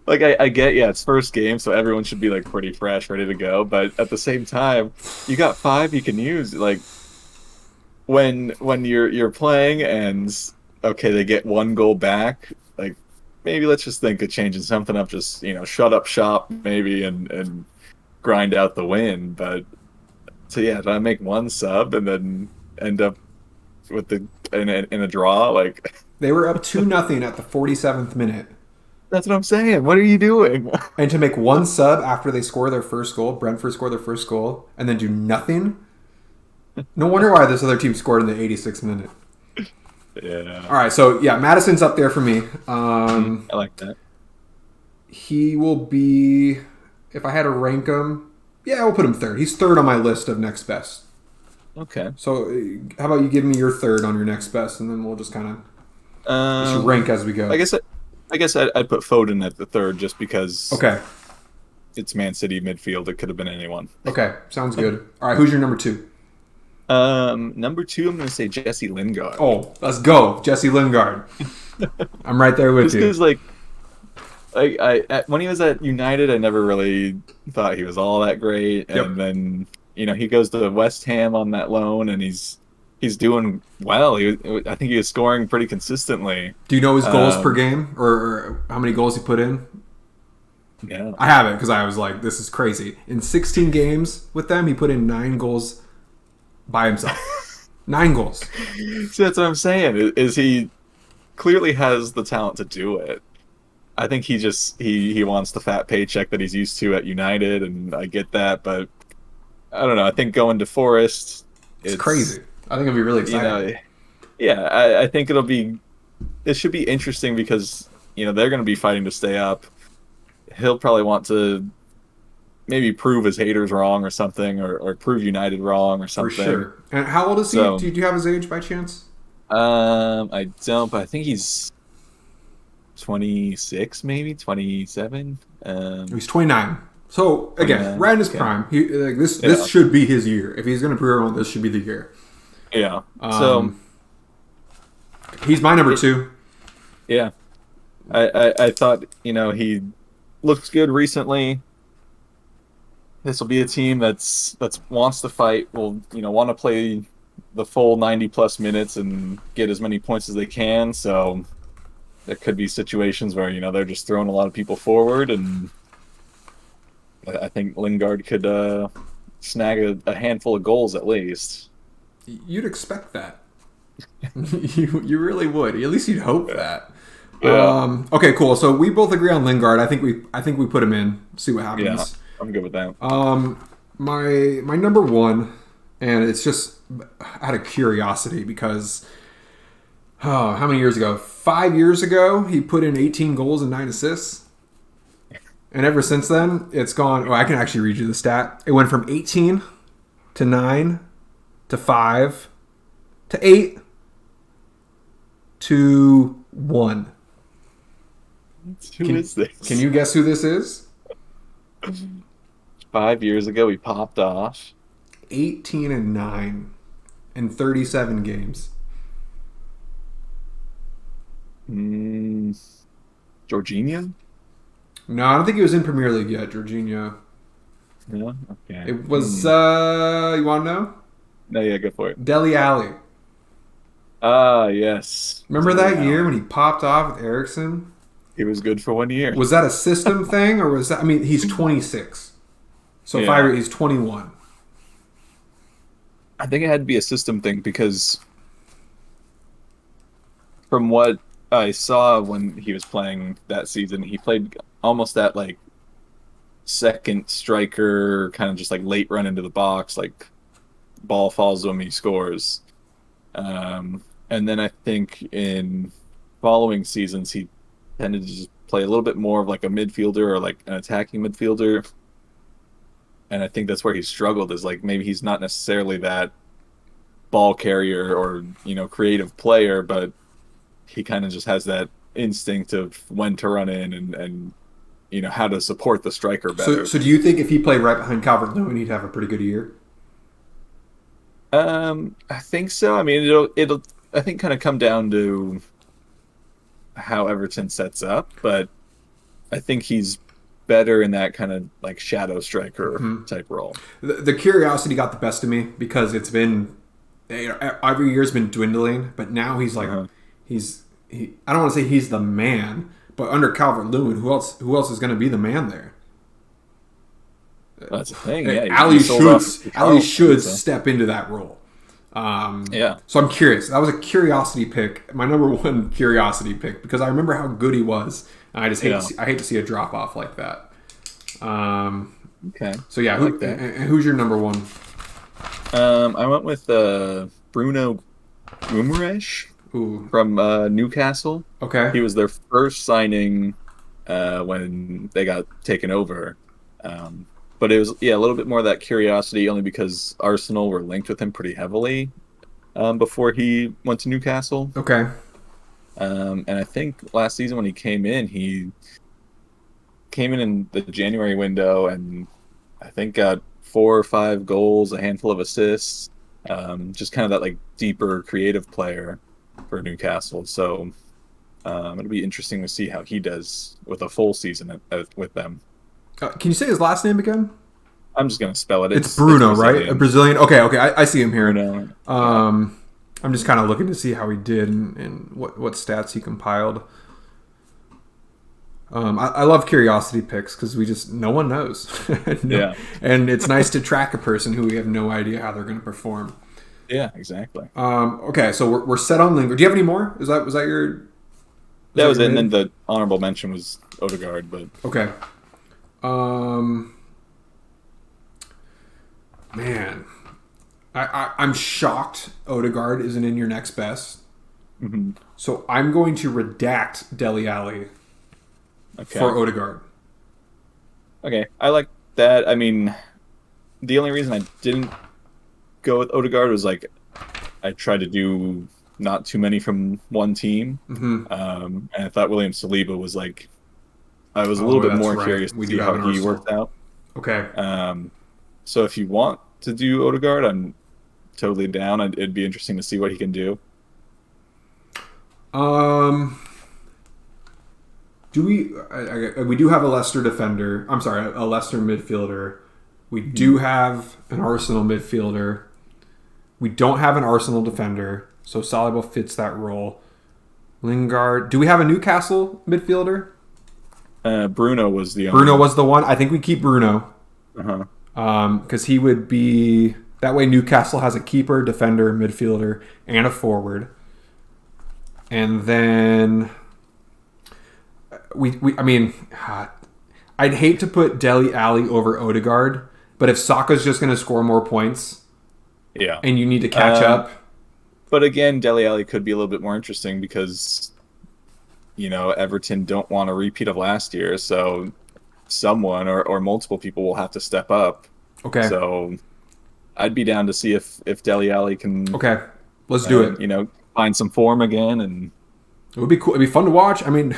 like I get, yeah, it's first game, so everyone should be like pretty fresh, ready to go. But at the same time, you got 5 you can use. Like when you're playing and okay, they get 1 goal back. Like maybe let's just think of changing something up. Just shut up shop maybe and grind out the win. But so yeah, did I make 1 sub and then end up with in a draw? Like They were up 2-0 at the 47th minute. that's what I'm saying. What are you doing? And to make 1 sub after they score their first goal, Brentford scored their first goal, and then do nothing? No wonder why this other team scored in the 86th minute. Yeah, All right, so yeah, Madison's up there for me. I like that. He will be, if I had to rank him, yeah, we'll put him 3rd. He's 3rd on my list of next best. Okay. So how about you give me your 3rd on your next best, and then we'll just kind of rank as we go. I guess I'd put Foden at the 3rd just because Okay. it's Man City midfield. It could have been anyone. Okay, sounds good. All right, who's your number 2? Number 2, I'm going to say Jesse Lingard. Oh, let's go, Jesse Lingard. I'm right there with Just you. because, like when he was at United, I never really thought he was all that great, Yep. and then he goes to West Ham on that loan, and he's doing well. I think he was scoring pretty consistently. Do you know his goals per game, or how many goals he put in? Yeah. I have it because I was like, this is crazy. In 16 games with them, he put in 9 goals by himself. 9 goals. So that's what I'm saying. Is he clearly has the talent to do it? I think he wants the fat paycheck that he's used to at United, and I get that, but I don't know. I think going to Forest, It's crazy. I think it'll be really exciting. Yeah, I think it should be interesting because they're going to be fighting to stay up. He'll probably want to maybe prove his haters wrong or something, or prove United wrong or For something. sure. And how old is he? So- Do you have his age by chance? I don't, but I think he's 26, maybe 27. He's 29. So again, 29, right in his okay. prime. This Yeah. should be his year. If he's going to prove everyone, this should be the year. Yeah. So He's my number 2. yeah, I thought he looks good recently. This will be a team that's wants to fight. Will want to play the full 90 plus minutes and get as many points as they can. So there could be situations where they're just throwing a lot of people forward, and I think Lingard could snag a handful of goals at least. You'd expect that. you really would. At least you'd hope that. Yeah. Okay, cool. So we both agree on Lingard. I think we put him in. See what happens. Yeah, I'm good with that. My number 1, and it's just out of curiosity because how many years ago? 5 years ago, he put in 18 goals and 9 assists. And ever since then, it's gone. Oh, I can actually read you the stat. It went from 18 to 9 to 5 to 8 to 1. Who is this? Can you guess who this is? 5 years ago, he popped off. 18-9 in 37 games. Jorginho? No, I don't think he was in Premier League yet, Jorginho. No? Okay. It was, you want to know? No, yeah, go for it. Dele Alli. Ah, yes. Remember Dele that year Alli. when he popped off with Ericsson? He was good for 1 year. Was that a system thing, or was that? I mean, he's 26, so Yeah. he's 21. I think it had to be a system thing because from what I saw when he was playing that season, he played almost that like second striker, kind of just like late run into the box, like ball falls to him, he scores. And then I think in following seasons, he tended to just play a little bit more of like a midfielder or like an attacking midfielder. And I think that's where he struggled is like maybe he's not necessarily that ball carrier or, creative player, but he kind of just has that instinct of when to run in and how to support the striker better. So do you think if he played right behind Calvert-Lewin, he'd have a pretty good year? I think so. I mean, it'll I think kind of come down to how Everton sets up, but I think he's better in that kind of like shadow striker type role. The curiosity got the best of me because it's been every year's been dwindling, but now he's like I don't want to say he's the man, but under Calvert-Lewin, who else is going to be the man there? That's the thing. Yeah, Ali should step into that role. Yeah. So I'm curious. That was a curiosity pick, my number one curiosity pick, because I remember how good he was, and I just hate to see a drop off like that. Okay. So yeah, who's your number one? I went with Bruno Guimaraes from Newcastle. Okay. He was their first signing when they got taken over. But it was, a little bit more of that curiosity only because Arsenal were linked with him pretty heavily before he went to Newcastle. Okay. And I think last season when he came in the January window and I think got 4 or 5 goals, a handful of assists, just kind of that like deeper creative player for Newcastle. So it'll be interesting to see how he does with a full season with them. Can you say his last name again? I'm just going to spell it. It's Bruno, right? A Brazilian. Okay. I see him here. Bruno. I'm just kind of looking to see how he did and what stats he compiled. I love curiosity picks because no one knows. Yeah. And it's nice to track a person who we have no idea how they're going to perform. Yeah, exactly. Okay, so we're set on Lingard. Do you have any more? Was that your? That was it. And then the honorable mention was Odegaard, but okay. Man, I'm shocked Odegaard isn't in your next best. Mm-hmm. So I'm going to redact Dele Alli for Odegaard. Okay, I like that. I mean, the only reason I didn't go with Odegaard was like I tried to do not too many from one team, and I thought William Saliba was like I was a little bit more curious to see how he worked out. Okay. So if you want to do Odegaard, I'm totally down. It'd be interesting to see what he can do. Do we do have a Leicester defender. I'm sorry, a Leicester midfielder. We do have an Arsenal midfielder. We don't have an Arsenal defender, so Saliba fits that role. Lingard. Do we have a Newcastle midfielder? Bruno was the one. I think we keep Bruno. Because he would be that way. Newcastle has a keeper, defender, midfielder, and a forward. And then I'd hate to put Dele Alli over Odegaard, but if Saka's just going to score more points, and you need to catch up. But again, Dele Alli could be a little bit more interesting because Everton don't want a repeat of last year, so someone or multiple people will have to step up. Okay. So I'd be down to see if Dele Alli can. Okay, let's do it. Find some form again, and it would be cool. It'd be fun to watch. I mean,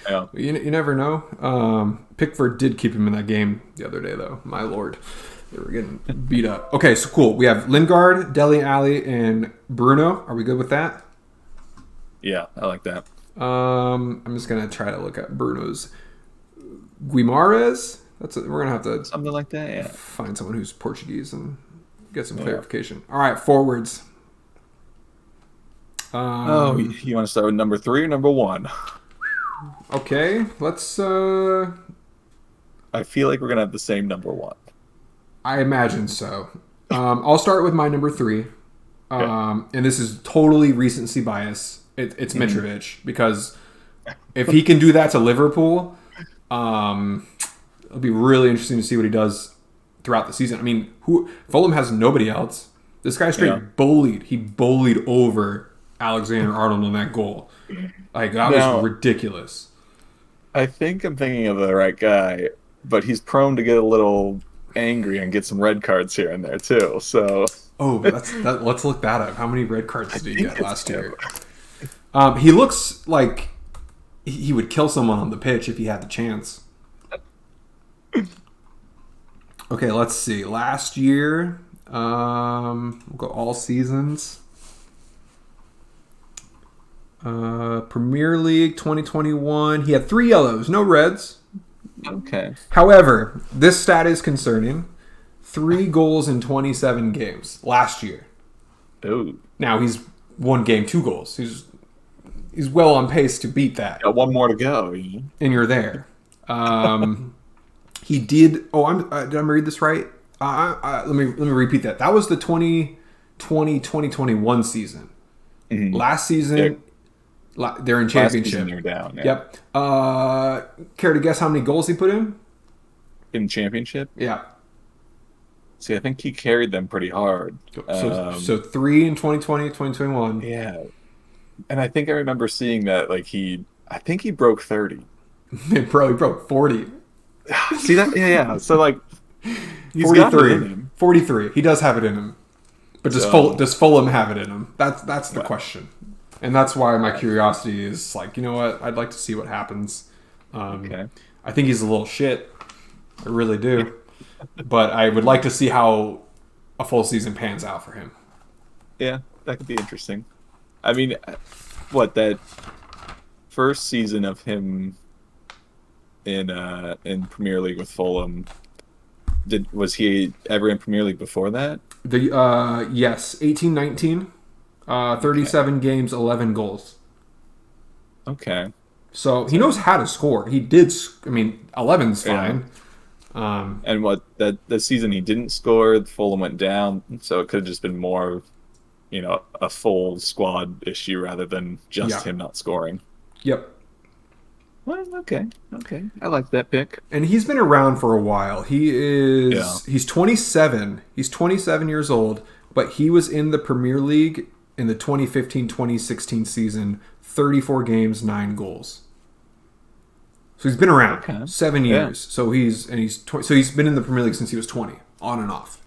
yeah. you never know. Pickford did keep him in that game the other day, though. My lord. They were getting beat up. Okay, so cool. We have Lingard, Dele Alli, and Bruno. Are we good with that? Yeah, I like that. I'm just gonna try to look at Bruno's Guimarães. We're gonna have to Something like that. Yeah. find someone who's Portuguese and get some clarification. All right, forwards. You want to start with number 3 or number 1? Okay, let's. I feel like we're gonna have the same number 1. I imagine so. I'll start with my number 3, and this is totally recency bias. It's Mitrovic, because if he can do that to Liverpool, it'll be really interesting to see what he does throughout the season. I mean, Fulham has nobody else. This guy straight bullied. He bullied over Alexander-Arnold on that goal. Like, that was ridiculous. I think I'm thinking of the right guy, but he's prone to get a little angry and get some red cards here and there too. So let's look that up. How many red cards did he get last year? He looks like he would kill someone on the pitch if he had the chance. Okay, let's see. Last year, we'll go all seasons. Premier League 2021. He had 3 yellows, no reds. Okay. However, this stat is concerning. 3 goals in 27 games last year. Ooh. Now he's 1 game, 2 goals. He's well on pace to beat that. Got 1 more to go. And you're there. He did. Oh, did I read this right? Let me repeat that. That was the 2020-2021 season. Mm-hmm. Last season, they're in championship. They're down. Yeah. Yep. Care to guess how many goals he put in? In championship? Yeah. See, I think he carried them pretty hard. So 3 in 2020, 2021. Yeah. And I think I remember seeing that, like, I think he broke 30. He probably broke 40. See that? Yeah. So, like, he's 43. got it in him. 43. He does have it in him. But does Fulham have it in him? That's the question. And that's why my curiosity is like, you know what? I'd like to see what happens. Okay. I think he's a little shit. I really do. But I would like to see how a full season pans out for him. Yeah, that could be interesting. I mean, that first season of him in Premier League with Fulham, was he ever in Premier League before that? Yes, 18-19, 37 games, 11 goals. Okay. So he knows how to score. He did. I mean, 11's fine. Yeah. And the season he didn't score, Fulham went down, so it could have just been more, a full squad issue rather than just him not scoring. Yep. Well, okay. I like that pick. And he's been around for a while. He's 27. He's 27 years old, but he was in the Premier League in the 2015-2016 season, 34 games, 9 goals. So he's been around 7 years. So he's been in the Premier League since he was 20, on and off.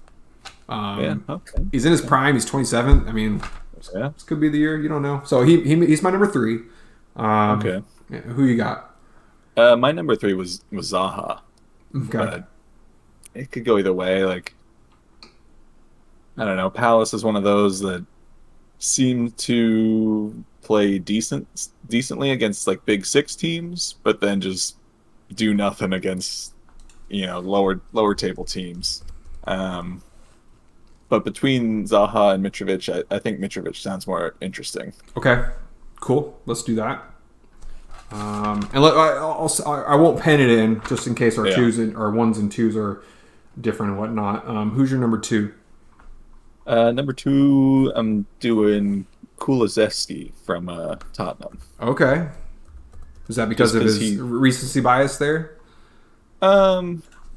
He's in his prime. He's 27. I mean, this could be the year. You don't know. So he's my number 3. Okay. Who you got? My number 3 was Zaha. Okay. But it could go either way. Like, I don't know. Palace is one of those that seem to play decently against like Big 6 teams, but then just do nothing against lower table teams. But between Zaha and Mitrovic, I think Mitrovic sounds more interesting. Okay, cool. Let's do that. And I won't pen it in just in case our 1s and 2s are different and whatnot. Who's your number 2? Number 2, I'm doing Kulusevski from Tottenham. Okay. Is that because of his recency bias there? A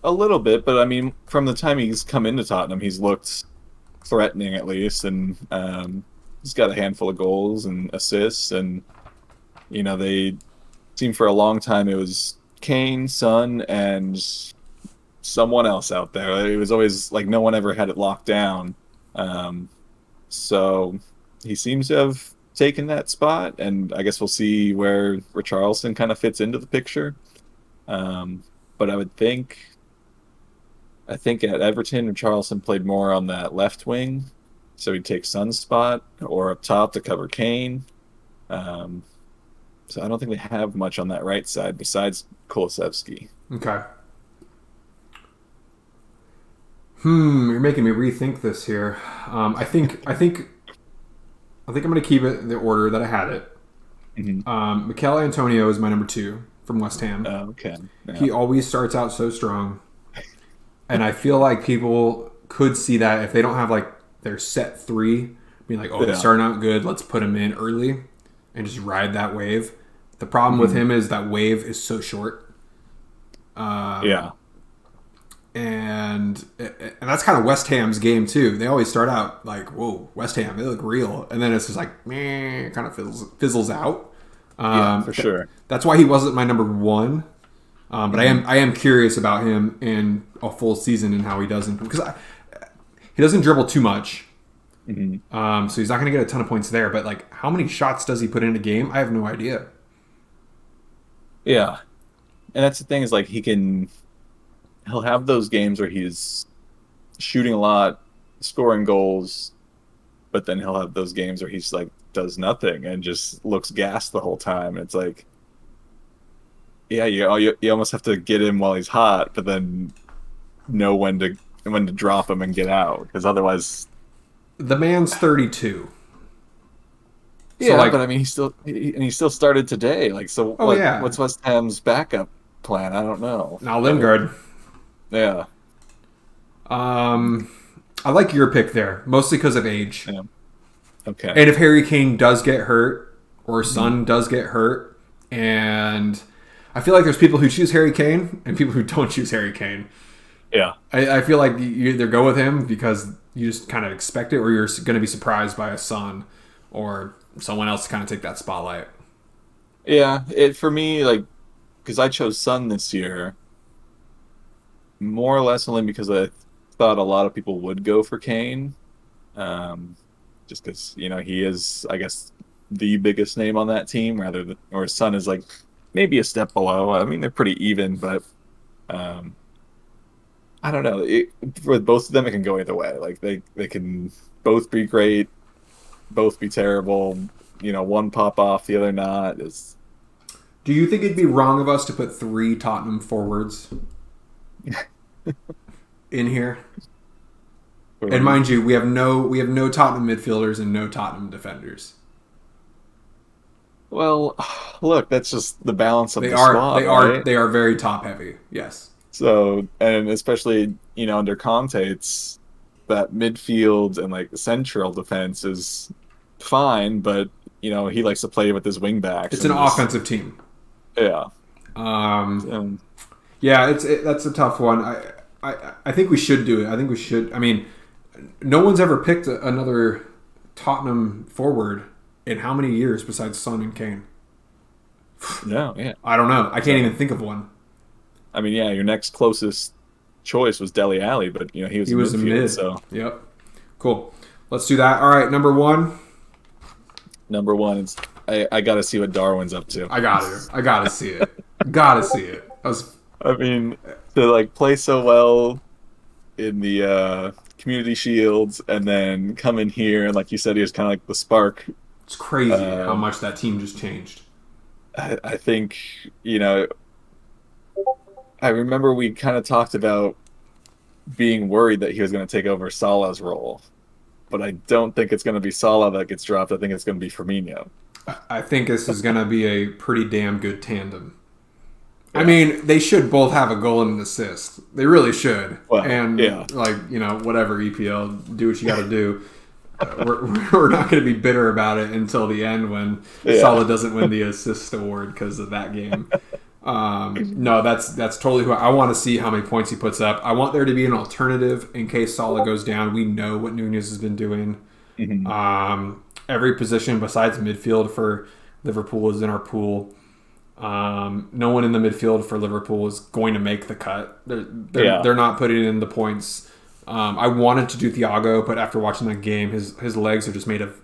little bit, but I mean, from the time he's come into Tottenham, he's looked threatening at least, and he's got a handful of goals and assists, and they seem for a long time it was Kane, Son, and someone else out there. It was always like no one ever had it locked down. So he seems to have taken that spot, and I guess we'll see where Richarlison kind of fits into the picture. But I would think I think at Everton, Charleston played more on that left wing, so he'd take Son's spot or up top to cover Kane. Um, so I don't think they have much on that right side besides Kulusevski. Okay. You're making me rethink this here. I think I'm going to keep it in the order that I had it. Mikel Antonio is my number 2 from West Ham. Okay. Yeah. He always starts out so strong. And I feel like people could see that if they don't have like their set 3, being like, they're starting out good, let's put him in early and just ride that wave. The problem with him is that wave is so short. Yeah. And that's kind of West Ham's game too. They always start out like, whoa, West Ham, they look real. And then it's just like, meh, kind of fizzles out. Yeah, for sure. That's why he wasn't my number 1. But I am curious about him in a full season and how he does, because he doesn't dribble too much. So he's not going to get a ton of points there. But like, how many shots does he put in a game? I have no idea. Yeah, and that's the thing is like he'll have those games where he's shooting a lot, scoring goals, but then he'll have those games where he's like does nothing and just looks gassed the whole time. It's like, yeah, you almost have to get him while he's hot, but then know when to drop him and get out, because otherwise, the man's 32. yeah. So, like, but I mean, he still started today. Like, so what's West Ham's backup plan? I don't know. Now Lingard. Yeah. I like your pick there, mostly because of age. Yeah. Okay. And if Harry Kane does get hurt, or Son does get hurt, and I feel like there's people who choose Harry Kane and people who don't choose Harry Kane. Yeah. I feel like you either go with him because you just kind of expect it, or you're going to be surprised by a Son or someone else to kind of take that spotlight. Yeah. For me, like, because I chose Son this year, more or less only because I thought a lot of people would go for Kane. Just because, he is, I guess, the biggest name on that team, or Son is like maybe a step below. I mean, they're pretty even, but I don't know. For both of them, it can go either way. Like they can both be great, both be terrible. One pop off, the other not. Do you think it'd be wrong of us to put 3 Tottenham forwards in here? And mind you, we have no Tottenham midfielders and no Tottenham defenders. Well, look, that's just the balance of the squad. They are very top heavy. Yes. So, and especially under Conte, it's that midfield and like the central defense is fine, but he likes to play with his wing backs. It's an offensive team. Yeah. Yeah, that's a tough one. I think we should do it. I think we should. I mean, no one's ever picked another Tottenham forward in how many years besides Son and Kane? No, yeah. I don't know. I can't even think of one. I mean, yeah, your next closest choice was Dele Alli, but he was a midfield, mid. So Yep. Cool. Let's do that. All right, number 1. Number 1 is I got to see what Darwin's up to. I got to see it. Got to see it. I mean, to like play so well in the Community Shields and then come in here and like you said, he was kind of like the spark. It's crazy how much that team just changed. I think, I remember we kind of talked about being worried that he was going to take over Salah's role, but I don't think it's going to be Salah that gets dropped. I think it's going to be Firmino. I think this is going to be a pretty damn good tandem. Yeah. I mean, they should both have a goal and an assist. They really should. Well, and yeah. Whatever, EPL, do what you got to do. We're not going to be bitter about it until the end when Salah doesn't win the assist award because of that game. No, that's totally who I want to see how many points he puts up. I want there to be an alternative in case Salah goes down. We know what Nunez has been doing. Mm-hmm. Every position besides midfield for Liverpool is in our pool. No one in the midfield for Liverpool is going to make the cut. They're not putting in the points. I wanted to do Thiago, but after watching that game, his legs are just made of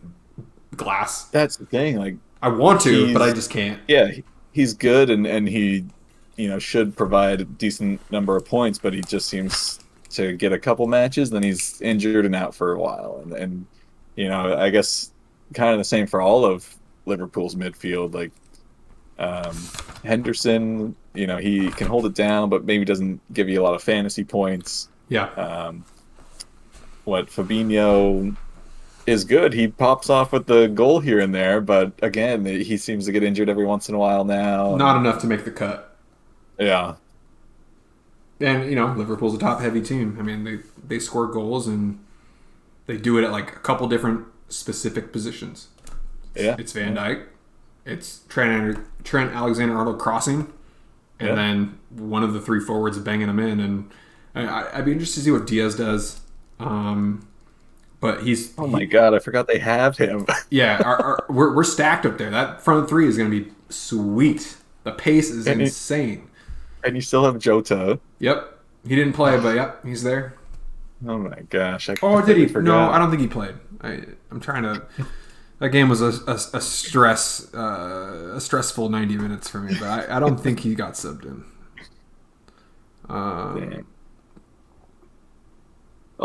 glass. That's the thing. Like I want to, but I just can't. Yeah, he's good, and he should provide a decent number of points, but he just seems to get a couple matches, then he's injured and out for a while. And I guess kind of the same for all of Liverpool's midfield. Like Henderson, he can hold it down, but maybe doesn't give you a lot of fantasy points. Yeah. Fabinho is good. He pops off with the goal here and there, but again, he seems to get injured every once in a while now. Not enough to make the cut. Yeah. And, Liverpool's a top-heavy team. I mean, they score goals, and they do it at, like, a couple different specific positions. Yeah. It's Van Dijk. It's Trent Alexander-Arnold crossing. And then one of the three forwards banging them in. And I'd be interested to see what Diaz does. But he's... Oh, my God. I forgot they have him. Yeah. We're stacked up there. That front three is going to be sweet. The pace is insane. And you still have Jota. Yep. He didn't play, but yep, he's there. Oh my gosh! Did he? Forgot. No, I don't think he played. I'm trying to. That game was a stressful 90 minutes for me, but I don't think he got subbed in. I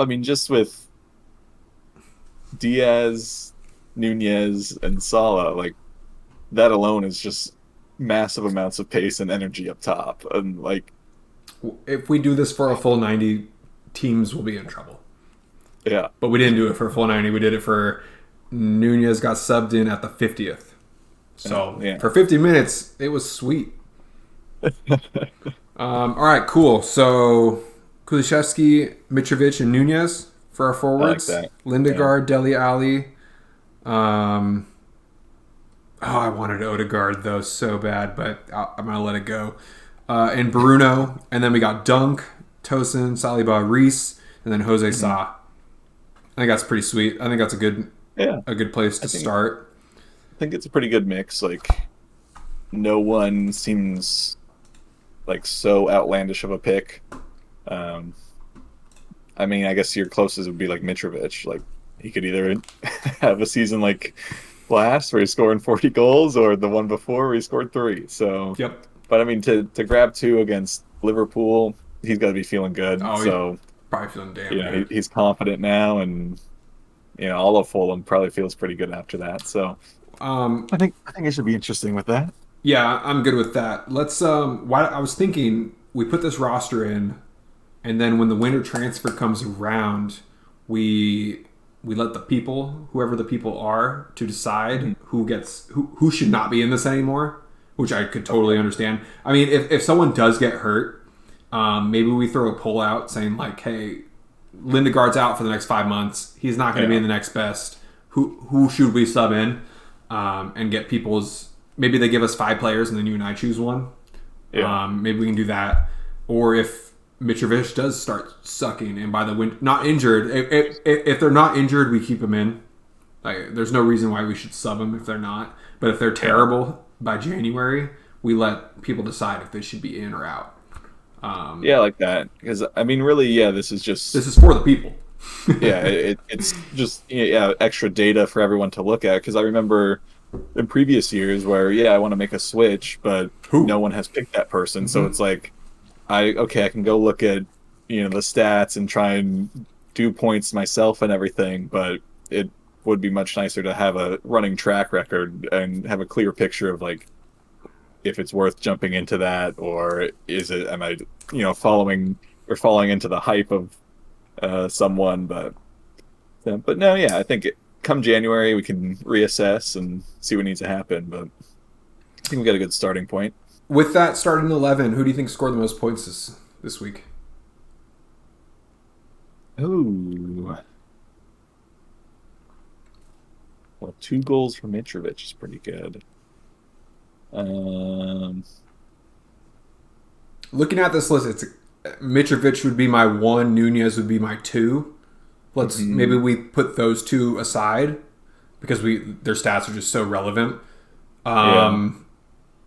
mean, just with Diaz, Nunez, and Salah, like that alone is just massive amounts of pace and energy up top, and like if we do this for a full 90, teams will be in trouble. Yeah, but we didn't do it for a full 90. We did it for Nunez got subbed in at the 50th, so for 50 minutes it was sweet. All right, cool. So Kulusevski, Mitrovic, and Nunez for our forwards. I like that. Lindegaard, Dele Alli. I wanted Odegaard, though, so bad, but I'm going to let it go. And Bruno. And then we got Dunk, Tosin, Saliba, Reese, and then Jose Sa. I think that's pretty sweet. I think that's a good place to start. I think it's a pretty good mix. Like, no one seems like so outlandish of a pick. I mean, I guess your closest would be like Mitrovic. Like, he could either have a season like last where he's scoring 40 goals, or the one before where he scored 3. So, but I mean, to grab 2 against Liverpool, he's got to be feeling good. So probably feeling damn good. He's confident now, and all of Fulham probably feels pretty good after that. So, I think it should be interesting with that. Yeah, I'm good with that. Let's. I was thinking we put this roster in, and then when the winter transfer comes around, we let the people, whoever the people are, to decide who should not be in this anymore, which I could totally understand. I mean, if someone does get hurt, maybe we throw a poll out saying like, hey, Lindegaard's out for the next 5 months. He's not going to be in the next best. Who should we sub in? And get people's... Maybe they give us 5 players and then you and I choose one. Yeah. Maybe we can do that. Or if Mitrovic does start sucking and by the wind, not injured, if they're not injured, we keep them in. Like, there's no reason why we should sub them if they're not. But if they're terrible by January, we let people decide if they should be in or out. Like that. Because, I mean, really, this is for the people. It's just extra data for everyone to look at. Because I remember in previous years where, I want to make a switch, but no one has picked that person. Mm-hmm. So it's like, I can go look at, the stats and try and do points myself and everything. But it would be much nicer to have a running track record and have a clear picture of like, if it's worth jumping into that, or am I falling into the hype of someone. But no, I think come January we can reassess and see what needs to happen. But I think we got a good starting point. With that starting 11, who do you think scored the most points this week? Ooh. Well, 2 goals from Mitrovic is pretty good. Looking at this list, Mitrovic would be my 1, Nunez would be my 2. Maybe we put those 2 aside because their stats are just so relevant. And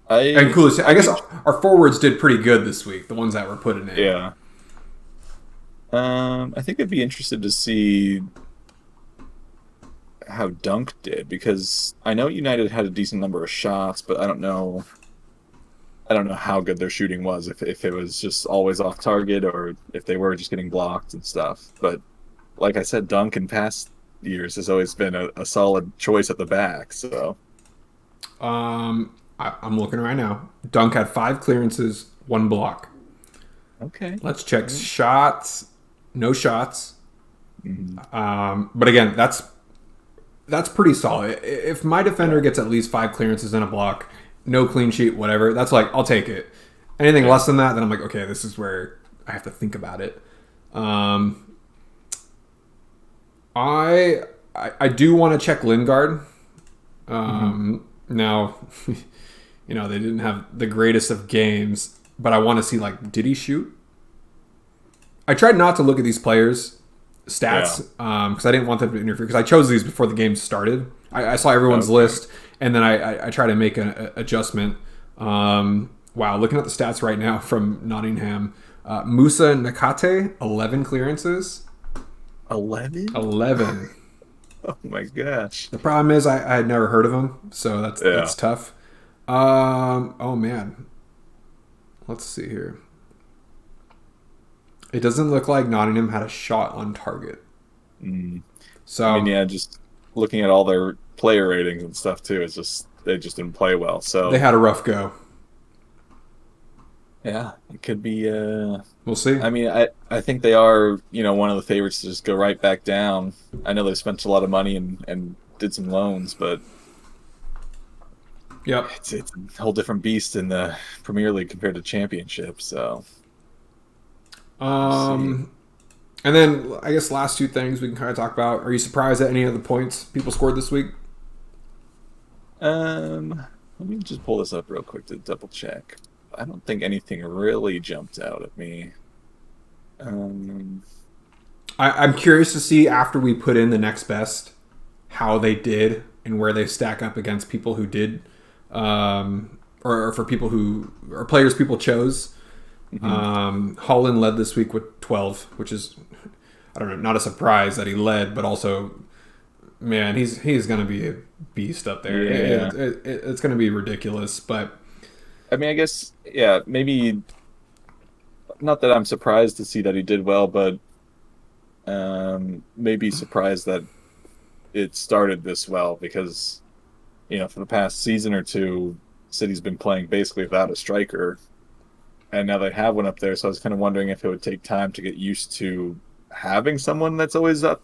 Kulusevski, I guess our forwards did pretty good this week, the ones that were put in. Yeah. I think I'd be interested to see how Dunk did, because I know United had a decent number of shots, but I don't know. I don't know how good their shooting was, if it was just always off target or if they were just getting blocked and stuff. But like I said, Dunk in past years has always been a solid choice at the back. So I'm looking right now. Dunk had 5 clearances, 1 block. okay, Let's check shots. No shots. Mhm. But again, that's pretty solid. If my defender gets at least 5 clearances and a block, no clean sheet, whatever, that's like, I'll take it. Anything less than that, then I'm like, okay, this is where I have to think about it. I do want to check Lingard. Now, they didn't have the greatest of games, but I want to see, like, did he shoot? I tried not to look at these players' stats because I didn't want them to interfere, because I chose these before the game started. I saw everyone's list, and then I try to make an adjustment. Wow, looking at the stats right now from Nottingham. Musa Nakate, 11 clearances. 11? 11. Oh my gosh. The problem is I had never heard of him, so that's tough. Oh man. Let's see here. It doesn't look like Nottingham had a shot on target. So I mean, yeah, just looking at all their player ratings and stuff too, it's just they just didn't play well. So they had a rough go. yeah, it could be. We'll see. I mean, I think they are, one of the favorites to just go right back down. I know they spent a lot of money and did some loans, but Yep. it's a whole different beast in the Premier League compared to Championship. So And then I guess last 2 things we can kind of talk about. Are you surprised at any of the points people scored this week? let me just pull this up real quick to double check. I don't think anything really jumped out at me. I'm curious to see after we put in the next best how they did and where they stack up against people who did, or for people who or players people chose. Holland led this week with 12, which is, I don't know, not a surprise that he led, but also, man, he's going to be a beast up there. Yeah. It's going to be ridiculous, but I mean, I guess, yeah, maybe not that I'm surprised to see that he did well, but maybe surprised that it started this well because, for the past season or two, City's been playing basically without a striker, and now they have one up there. So I was kind of wondering if it would take time to get used to having someone that's always up,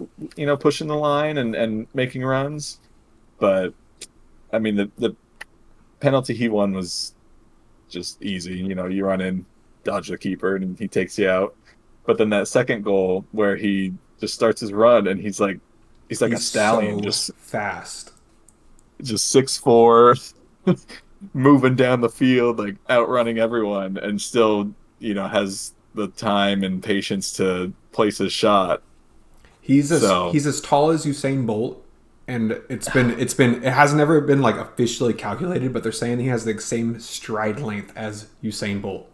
pushing the line and making runs. But I mean, the penalty he won was just easy. You run in, dodge the keeper, and he takes you out. But then that second goal where he just starts his run and he's like a stallion, so just fast. 6'4", moving down the field, like outrunning everyone, and still, has the time and patience to place his shot. He's as tall as Usain Bolt, and it has never been like officially calculated, but they're saying he has the same stride length as Usain Bolt.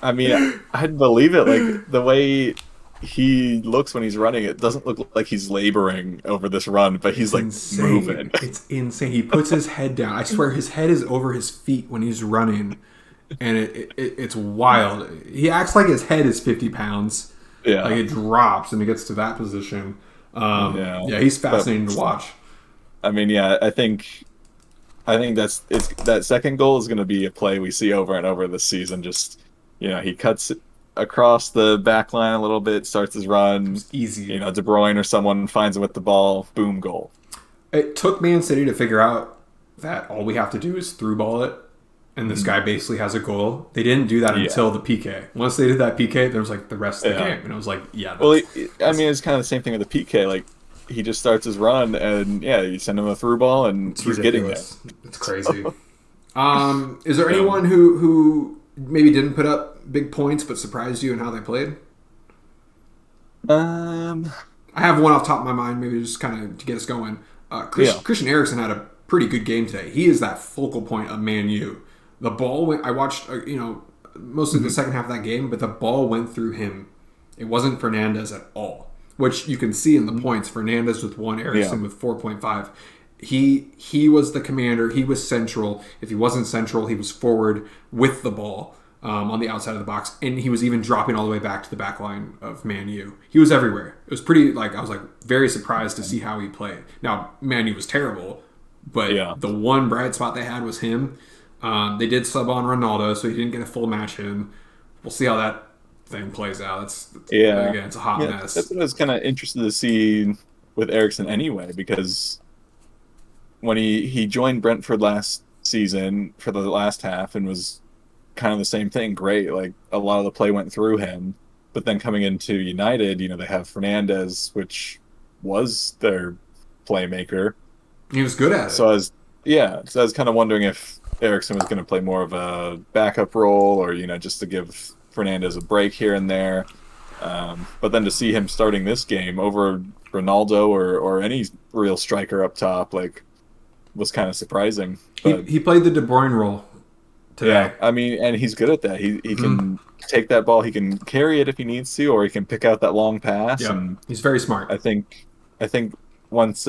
I mean, I'd believe it. Like the way he looks when he's running, it doesn't look like he's laboring over this run, but he's like insane. moving. It's insane. He puts his head down. I swear his head is over his feet when he's running, and it's wild. He acts like his head is 50 pounds. Yeah, like it drops and it gets to that position. Yeah, he's fascinating to watch. I mean, yeah, I think that second goal is going to be a play we see over and over this season. Just he cuts across the back line a little bit, starts his run. It's easy. De Bruyne or someone finds him with the ball, boom, goal. It took Man City to figure out that all we have to do is through ball it, and this guy basically has a goal. They didn't do that until the PK. Once they did that PK, there was like the rest of the game, and it was like, yeah. Well, I mean, it's kind of the same thing with the PK. Like he just starts his run, and you send him a through ball, and he's ridiculous. Getting there. It's crazy. Is there anyone who maybe didn't put up big points but surprised you in how they played? I have one off top of my mind, maybe just kind of to get us going. Christian Eriksen had a pretty good game today. He is that focal point of Man U. The ball went. I watched, mostly the second half of that game, but the ball went through him. It wasn't Fernandez at all, which you can see in the points. Fernandez with 1, Eriksen with 4.5. he was the commander. He was central. If he wasn't central, he was forward with the ball on the outside of the box, and he was even dropping all the way back to the back line of Man U. He was everywhere. It was pretty I was very surprised to see how he played. Now Man U was terrible, but the one bright spot they had was him. They did sub on Ronaldo, so he didn't get a full match in. We'll see how that thing plays out. Again, it's a hot mess. That's what I was kind of interested to see with Eriksen anyway, because when he joined Brentford last season for the last half and was kind of the same thing, great. Like a lot of the play went through him, but then coming into United, they have Fernandes, which was their playmaker. He was good at it. So I was kind of wondering if Eriksen was going to play more of a backup role, or just to give Fernandes a break here and there. But then to see him starting this game over Ronaldo or any real striker up top, was kind of surprising. But, he played the De Bruyne role today. Yeah, I mean, and he's good at that. He can take that ball, he can carry it if he needs to, or he can pick out that long pass. Yeah, and he's very smart. I think once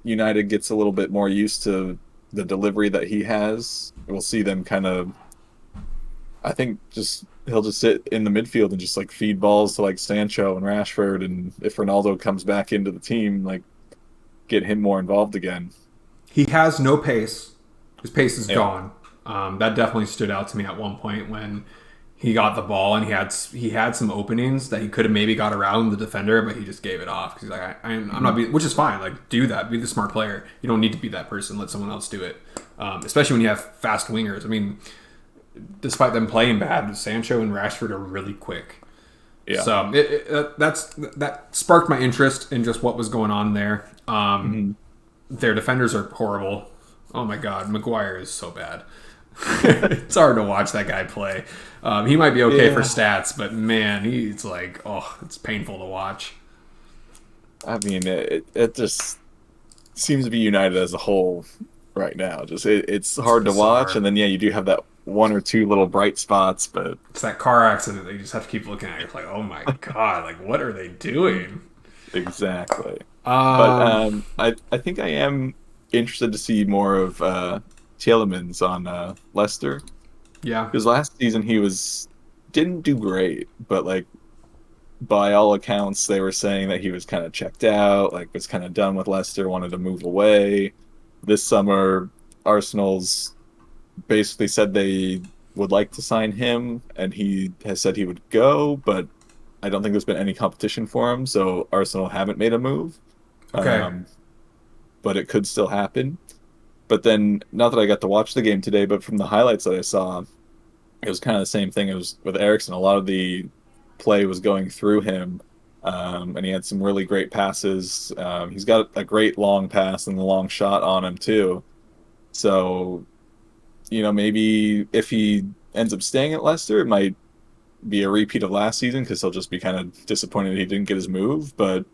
United gets a little bit more used to the delivery that he has, we'll see them kind of. I think he'll just sit in the midfield and just feed balls to Sancho and Rashford, and if Ronaldo comes back into the team, get him more involved again. He has no pace. His pace is gone. That definitely stood out to me at one point when he got the ball and he had some openings that he could have maybe got around the defender, but he just gave it off because he's like, I'm not which is fine. Do that. Be the smart player. You don't need to be that person. Let someone else do it. Especially when you have fast wingers. I mean, despite them playing bad, Sancho and Rashford are really quick. Yeah. So that sparked my interest in just what was going on there. Their defenders are horrible. Oh my God, Maguire is so bad. It's hard to watch that guy play. He might be okay for stats, but man, he's it's painful to watch. I mean, it just seems to be United as a whole right now. It's hard to watch, and then you do have that one or two little bright spots, but it's that car accident that you just have to keep looking at. You're like, oh my God, what are they doing? Exactly. But I think I am interested to see more of Tielemans on Leicester. Yeah. Because last season he didn't do great, but by all accounts they were saying that he was kind of checked out, was kind of done with Leicester, wanted to move away. This summer Arsenal's basically said they would like to sign him, and he has said he would go, but I don't think there's been any competition for him, so Arsenal haven't made a move. Okay. But it could still happen. But then, not that I got to watch the game today, but from the highlights that I saw, it was kind of the same thing. It was with Eriksen. A lot of the play was going through him, and he had some really great passes. He's got a great long pass and the long shot on him, too. So, maybe if he ends up staying at Leicester, it might be a repeat of last season because he'll just be kind of disappointed he didn't get his move. But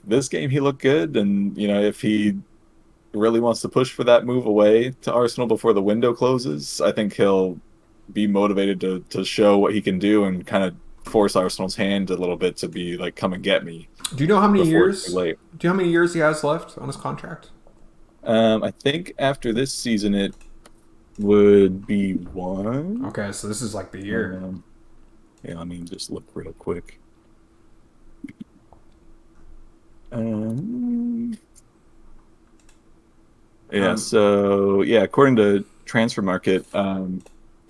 this game, he looked good, and, if he really wants to push for that move away to Arsenal before the window closes, I think he'll be motivated to show what he can do and kind of force Arsenal's hand a little bit to be come and get me. Do you know how many years? Do you know how many years he has left on his contract? I think after this season it would be 1. Okay, so this is the year. Let me just look real quick. So according to Transfer Market,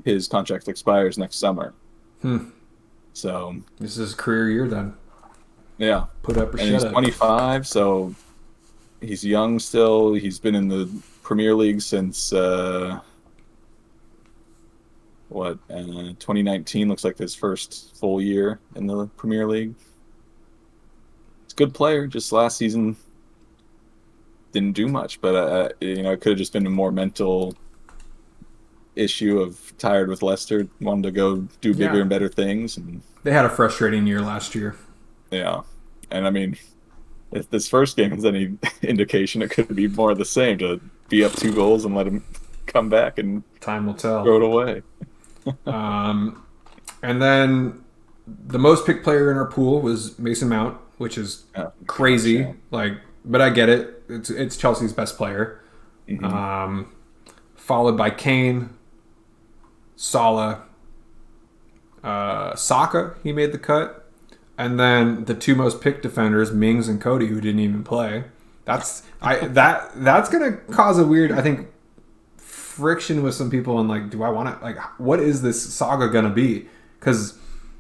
his contract expires next summer. So this is his career year then. Yeah. Put up or and shut he's up. 25, so he's young still. He's been in the Premier League since 2019 looks like his first full year in the Premier League. He's a good player. Just last season didn't do much, but it could have just been a more mental issue of tired with Leicester, wanted to go do bigger and better things. And they had a frustrating year last year. Yeah, and I mean, if this first game is any indication, it could be more of the same, to be up 2 goals and let him come back and time will tell. Throw it away. And then the most picked player in our pool was Mason Mount, which is crazy. but I get it. It's Chelsea's best player. Followed by Kane, Salah, Saka. He made the cut, and then the two most picked defenders, Mings and Cody, who didn't even play. That's gonna cause a weird, I think, friction with some people. And like, do I want to, like, what is this saga gonna be? Because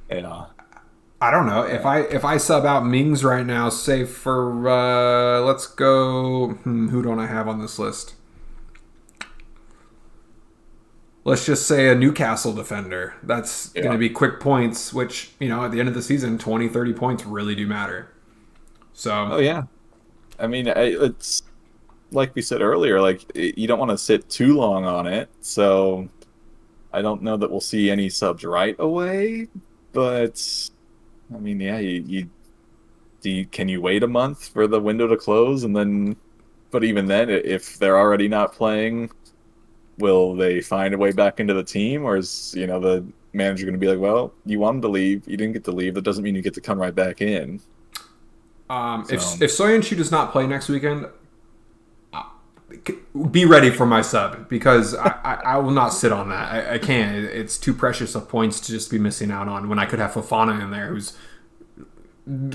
I don't know. If I sub out Mings right now, say for let's go. Who don't I have on this list? Let's just say a Newcastle defender. That's going to be quick points, which, at the end of the season, 20, 30 points really do matter. So. Oh, yeah. I mean, it's like we said earlier, like, you don't want to sit too long on it. So I don't know that we'll see any subs right away. But, I mean, yeah, can you wait a month for the window to close? And then, but even then, if they're already not playing, will they find a way back into the team, or is the manager going to be like, well, you wanted to leave, you didn't get to leave, that doesn't mean you get to come right back in? If Soyuncu does not play next weekend, be ready for my sub, because I will not sit on that. I can't. It's too precious of points to just be missing out on when I could have Fofana in there, who's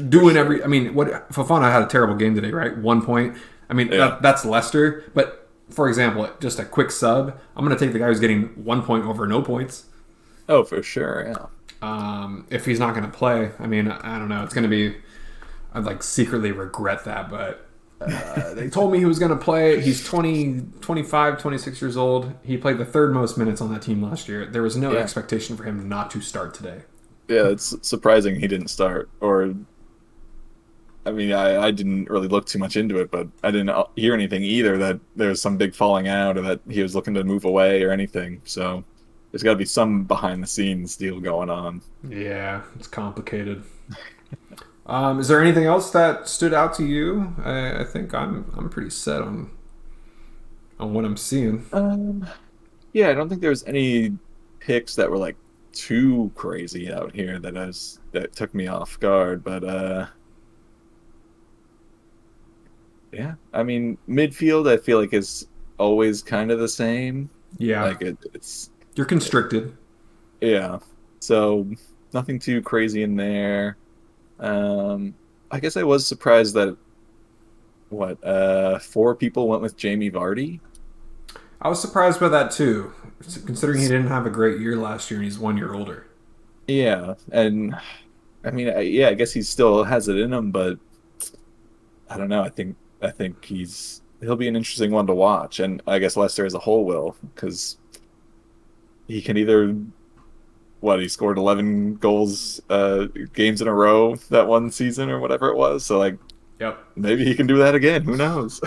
doing every. I mean, Fofana had a terrible game today, right? 1 point. I mean, that's Leicester, but. For example, just a quick sub, I'm going to take the guy who's getting 1 point over no points. Oh, for sure, yeah. If he's not going to play, I mean, I don't know. It's going to be, I'd like secretly regret that, but they told me he was going to play. He's 25, 26 years old. He played the third most minutes on that team last year. There was no expectation for him not to start today. Yeah, it's surprising he didn't start, or... I mean, I didn't really look too much into it, but I didn't hear anything either that there was some big falling out or that he was looking to move away or anything. So there's got to be some behind-the-scenes deal going on. Yeah, it's complicated. Is there anything else that stood out to you? I think I'm pretty set on what I'm seeing. Yeah, I don't think there was any picks that were like too crazy out here that took me off guard, but. Yeah, I mean, midfield I feel like is always kind of the same. Yeah, like it's you're constricted. Yeah, so nothing too crazy in there. I guess I was surprised that 4 people went with Jamie Vardy. I was surprised by that too, considering he didn't have a great year last year and he's 1 year older. Yeah, and I mean, I guess he still has it in him, but I don't know. I think he'll be an interesting one to watch, and I guess Leicester as a whole will, because he can either he scored 11 goals games in a row that one season or whatever it was, so like maybe he can do that again, who knows.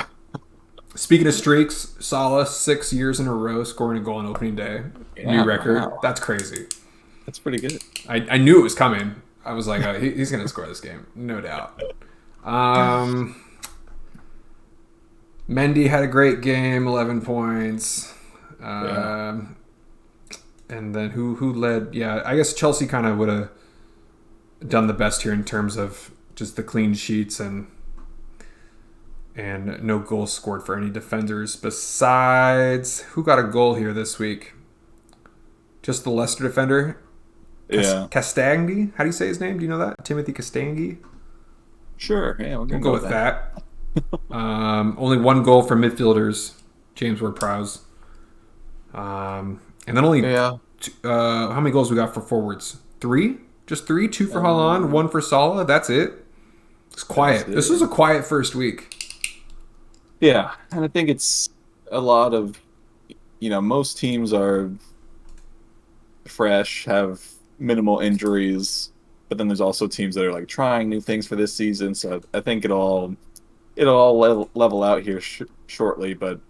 Speaking of streaks, Salah 6 years in a row scoring a goal on opening day, new record. Wow. That's crazy. That's pretty good. I knew it was coming. I was like, he's gonna score this game, no doubt. Mendy had a great game, 11 points. And then who led? Yeah, I guess Chelsea kind of would have done the best here in terms of just the clean sheets and no goals scored for any defenders. Besides, who got a goal here this week? Just the Leicester defender? Castangi? How do you say his name? Do you know that? Timothy Castangi? Sure, yeah, we'll go with that. Only 1 goal for midfielders, James Ward-Prowse. And then only how many goals we got for forwards? 3? Just 3? 2 for Haaland, 1 for Salah. That's it. It's quiet. This was a quiet first week. Yeah, and I think it's a lot of, most teams are fresh, have minimal injuries, but then there's also teams that are like trying new things for this season. So I think it'll all level out here shortly. But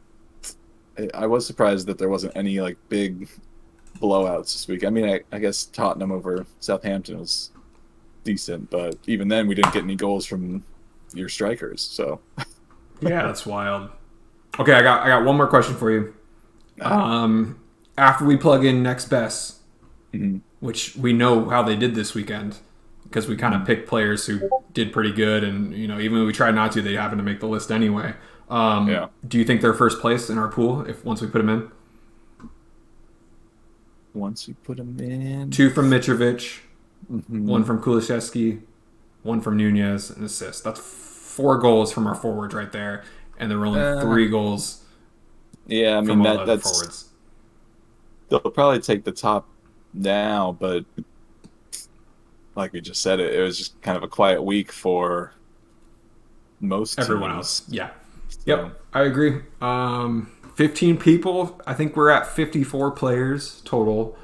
I was surprised that there wasn't any like big blowouts this week. I mean, I guess Tottenham over Southampton was decent, but even then we didn't get any goals from your strikers. So yeah, that's wild. Okay, I got one more question for you. After we plug in next best, which we know how they did this weekend, because we kind of picked players who did pretty good, and even when we tried not to, they happened to make the list anyway. Do you think they're first place in our pool once we put them in? Once we put them in, 2 from Mitrovic, 1 from Kulusevski, 1 from Nunez, and assist. That's 4 goals from our forwards right there, and there were only 3 goals. Yeah, I mean from all that's forwards. They'll probably take the top now, but like we just said, it was just kind of a quiet week for most Everyone teams. else. Yeah. So, Yep, I agree. 15 people. I think we're at 54 players total.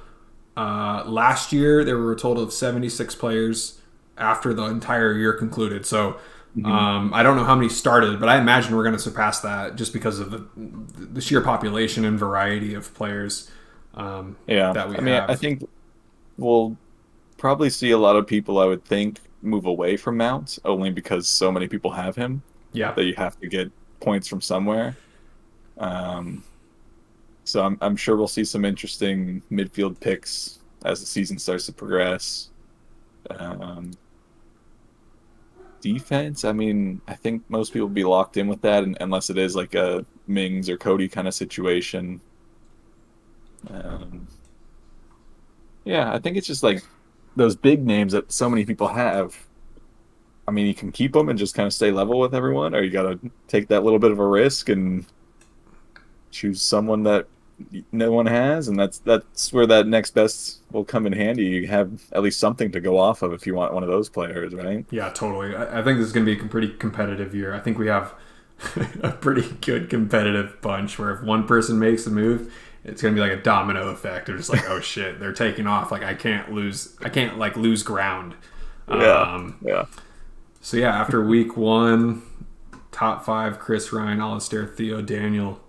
Last year, there were a total of 76 players after the entire year concluded. So I don't know how many started, but I imagine we're going to surpass that just because of the sheer population and variety of players that we have. I think we'll probably see a lot of people, I would think, move away from Mount, only because so many people have him. Yeah. That you have to get points from somewhere. So I'm sure we'll see some interesting midfield picks as the season starts to progress. Defense, I mean, I think most people will be locked in with that, unless it is like a Mings or Cody kind of situation. Yeah, I think it's just like those big names that so many people have. I mean, you can keep them and just kind of stay level with everyone, or you got to take that little bit of a risk and choose someone that no one has, and that's where that next best will come in handy. You have at least something to go off of if you want one of those players, right? Yeah, totally. I think this is going to be a pretty competitive year. I think we have a pretty good competitive bunch where if one person makes a move, it's going to be like a domino effect. They're just like, oh shit, they're taking off. Like I can't lose ground. Yeah. So yeah, after week 1, top 5: Chris, Ryan, Alistair, Theo, Daniel,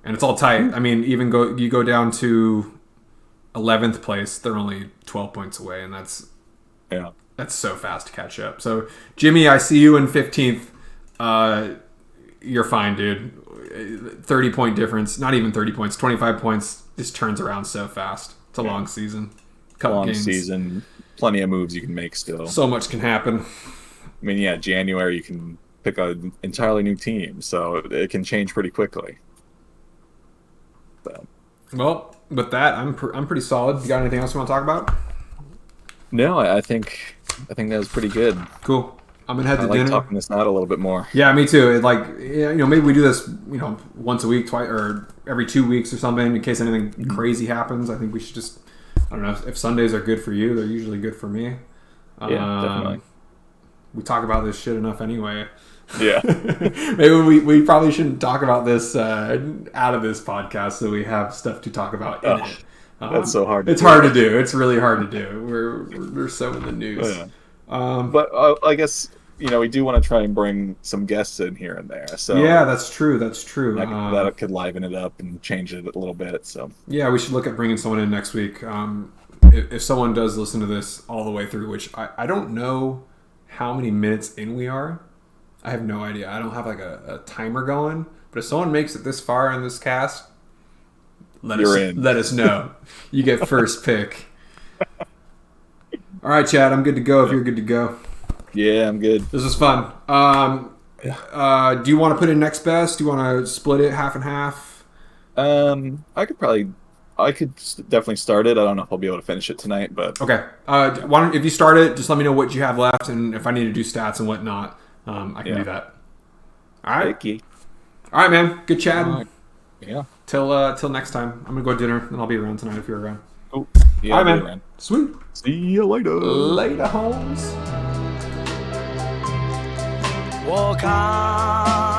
and it's all tight. I mean, you go down to 11th place, they're only 12 points away, and that's so fast to catch up. So Jimmy, I see you in 15th. You're fine, dude. 30-point difference, not even 30 points, 25 points. Just turns around so fast. It's a long season. Season, plenty of moves you can make still. So much can happen. I mean, yeah, January you can pick an entirely new team, so it can change pretty quickly. So. Well, with that, I'm pretty solid. You got anything else you want to talk about? No, I think that was pretty good. Cool. I'm gonna head to I like dinner. talking this out a little bit more. Yeah, me too. Maybe we do this, once a week, twice, or every 2 weeks or something, in case anything crazy happens. I think we should just, I don't know, if Sundays are good for you, they're usually good for me. Yeah, definitely. We talk about this shit enough anyway. Yeah. Maybe we probably shouldn't talk about this out of this podcast, so we have stuff to talk about in it. That's so hard. It's hard to do. It's really hard to do. We're so in the news. Yeah. But I guess we do want to try and bring some guests in here and there. So yeah, that's true. That could liven it up and change it a little bit. So yeah, we should look at bringing someone in next week. If someone does listen to this all the way through, which I don't know how many minutes in we are. I have no idea. I don't have like a timer going. But if someone makes it this far in this cast, let us know. You get first pick. All right, Chad. I'm good to go if you're good to go. Yeah, I'm good. This was fun. Do you want to put in next best? Do you want to split it half and half? I could definitely start it. I don't know if I'll be able to finish it tonight, but okay. If you start it, just let me know what you have left, and if I need to do stats and whatnot, I can do that. All right. Thank you. All right, man. Good chatting. Yeah. Till next time. I'm gonna go to dinner, and I'll be around tonight if you're around. Oh, yeah. All right, man. Sweet. See you later. Later, Holmes. Walk on.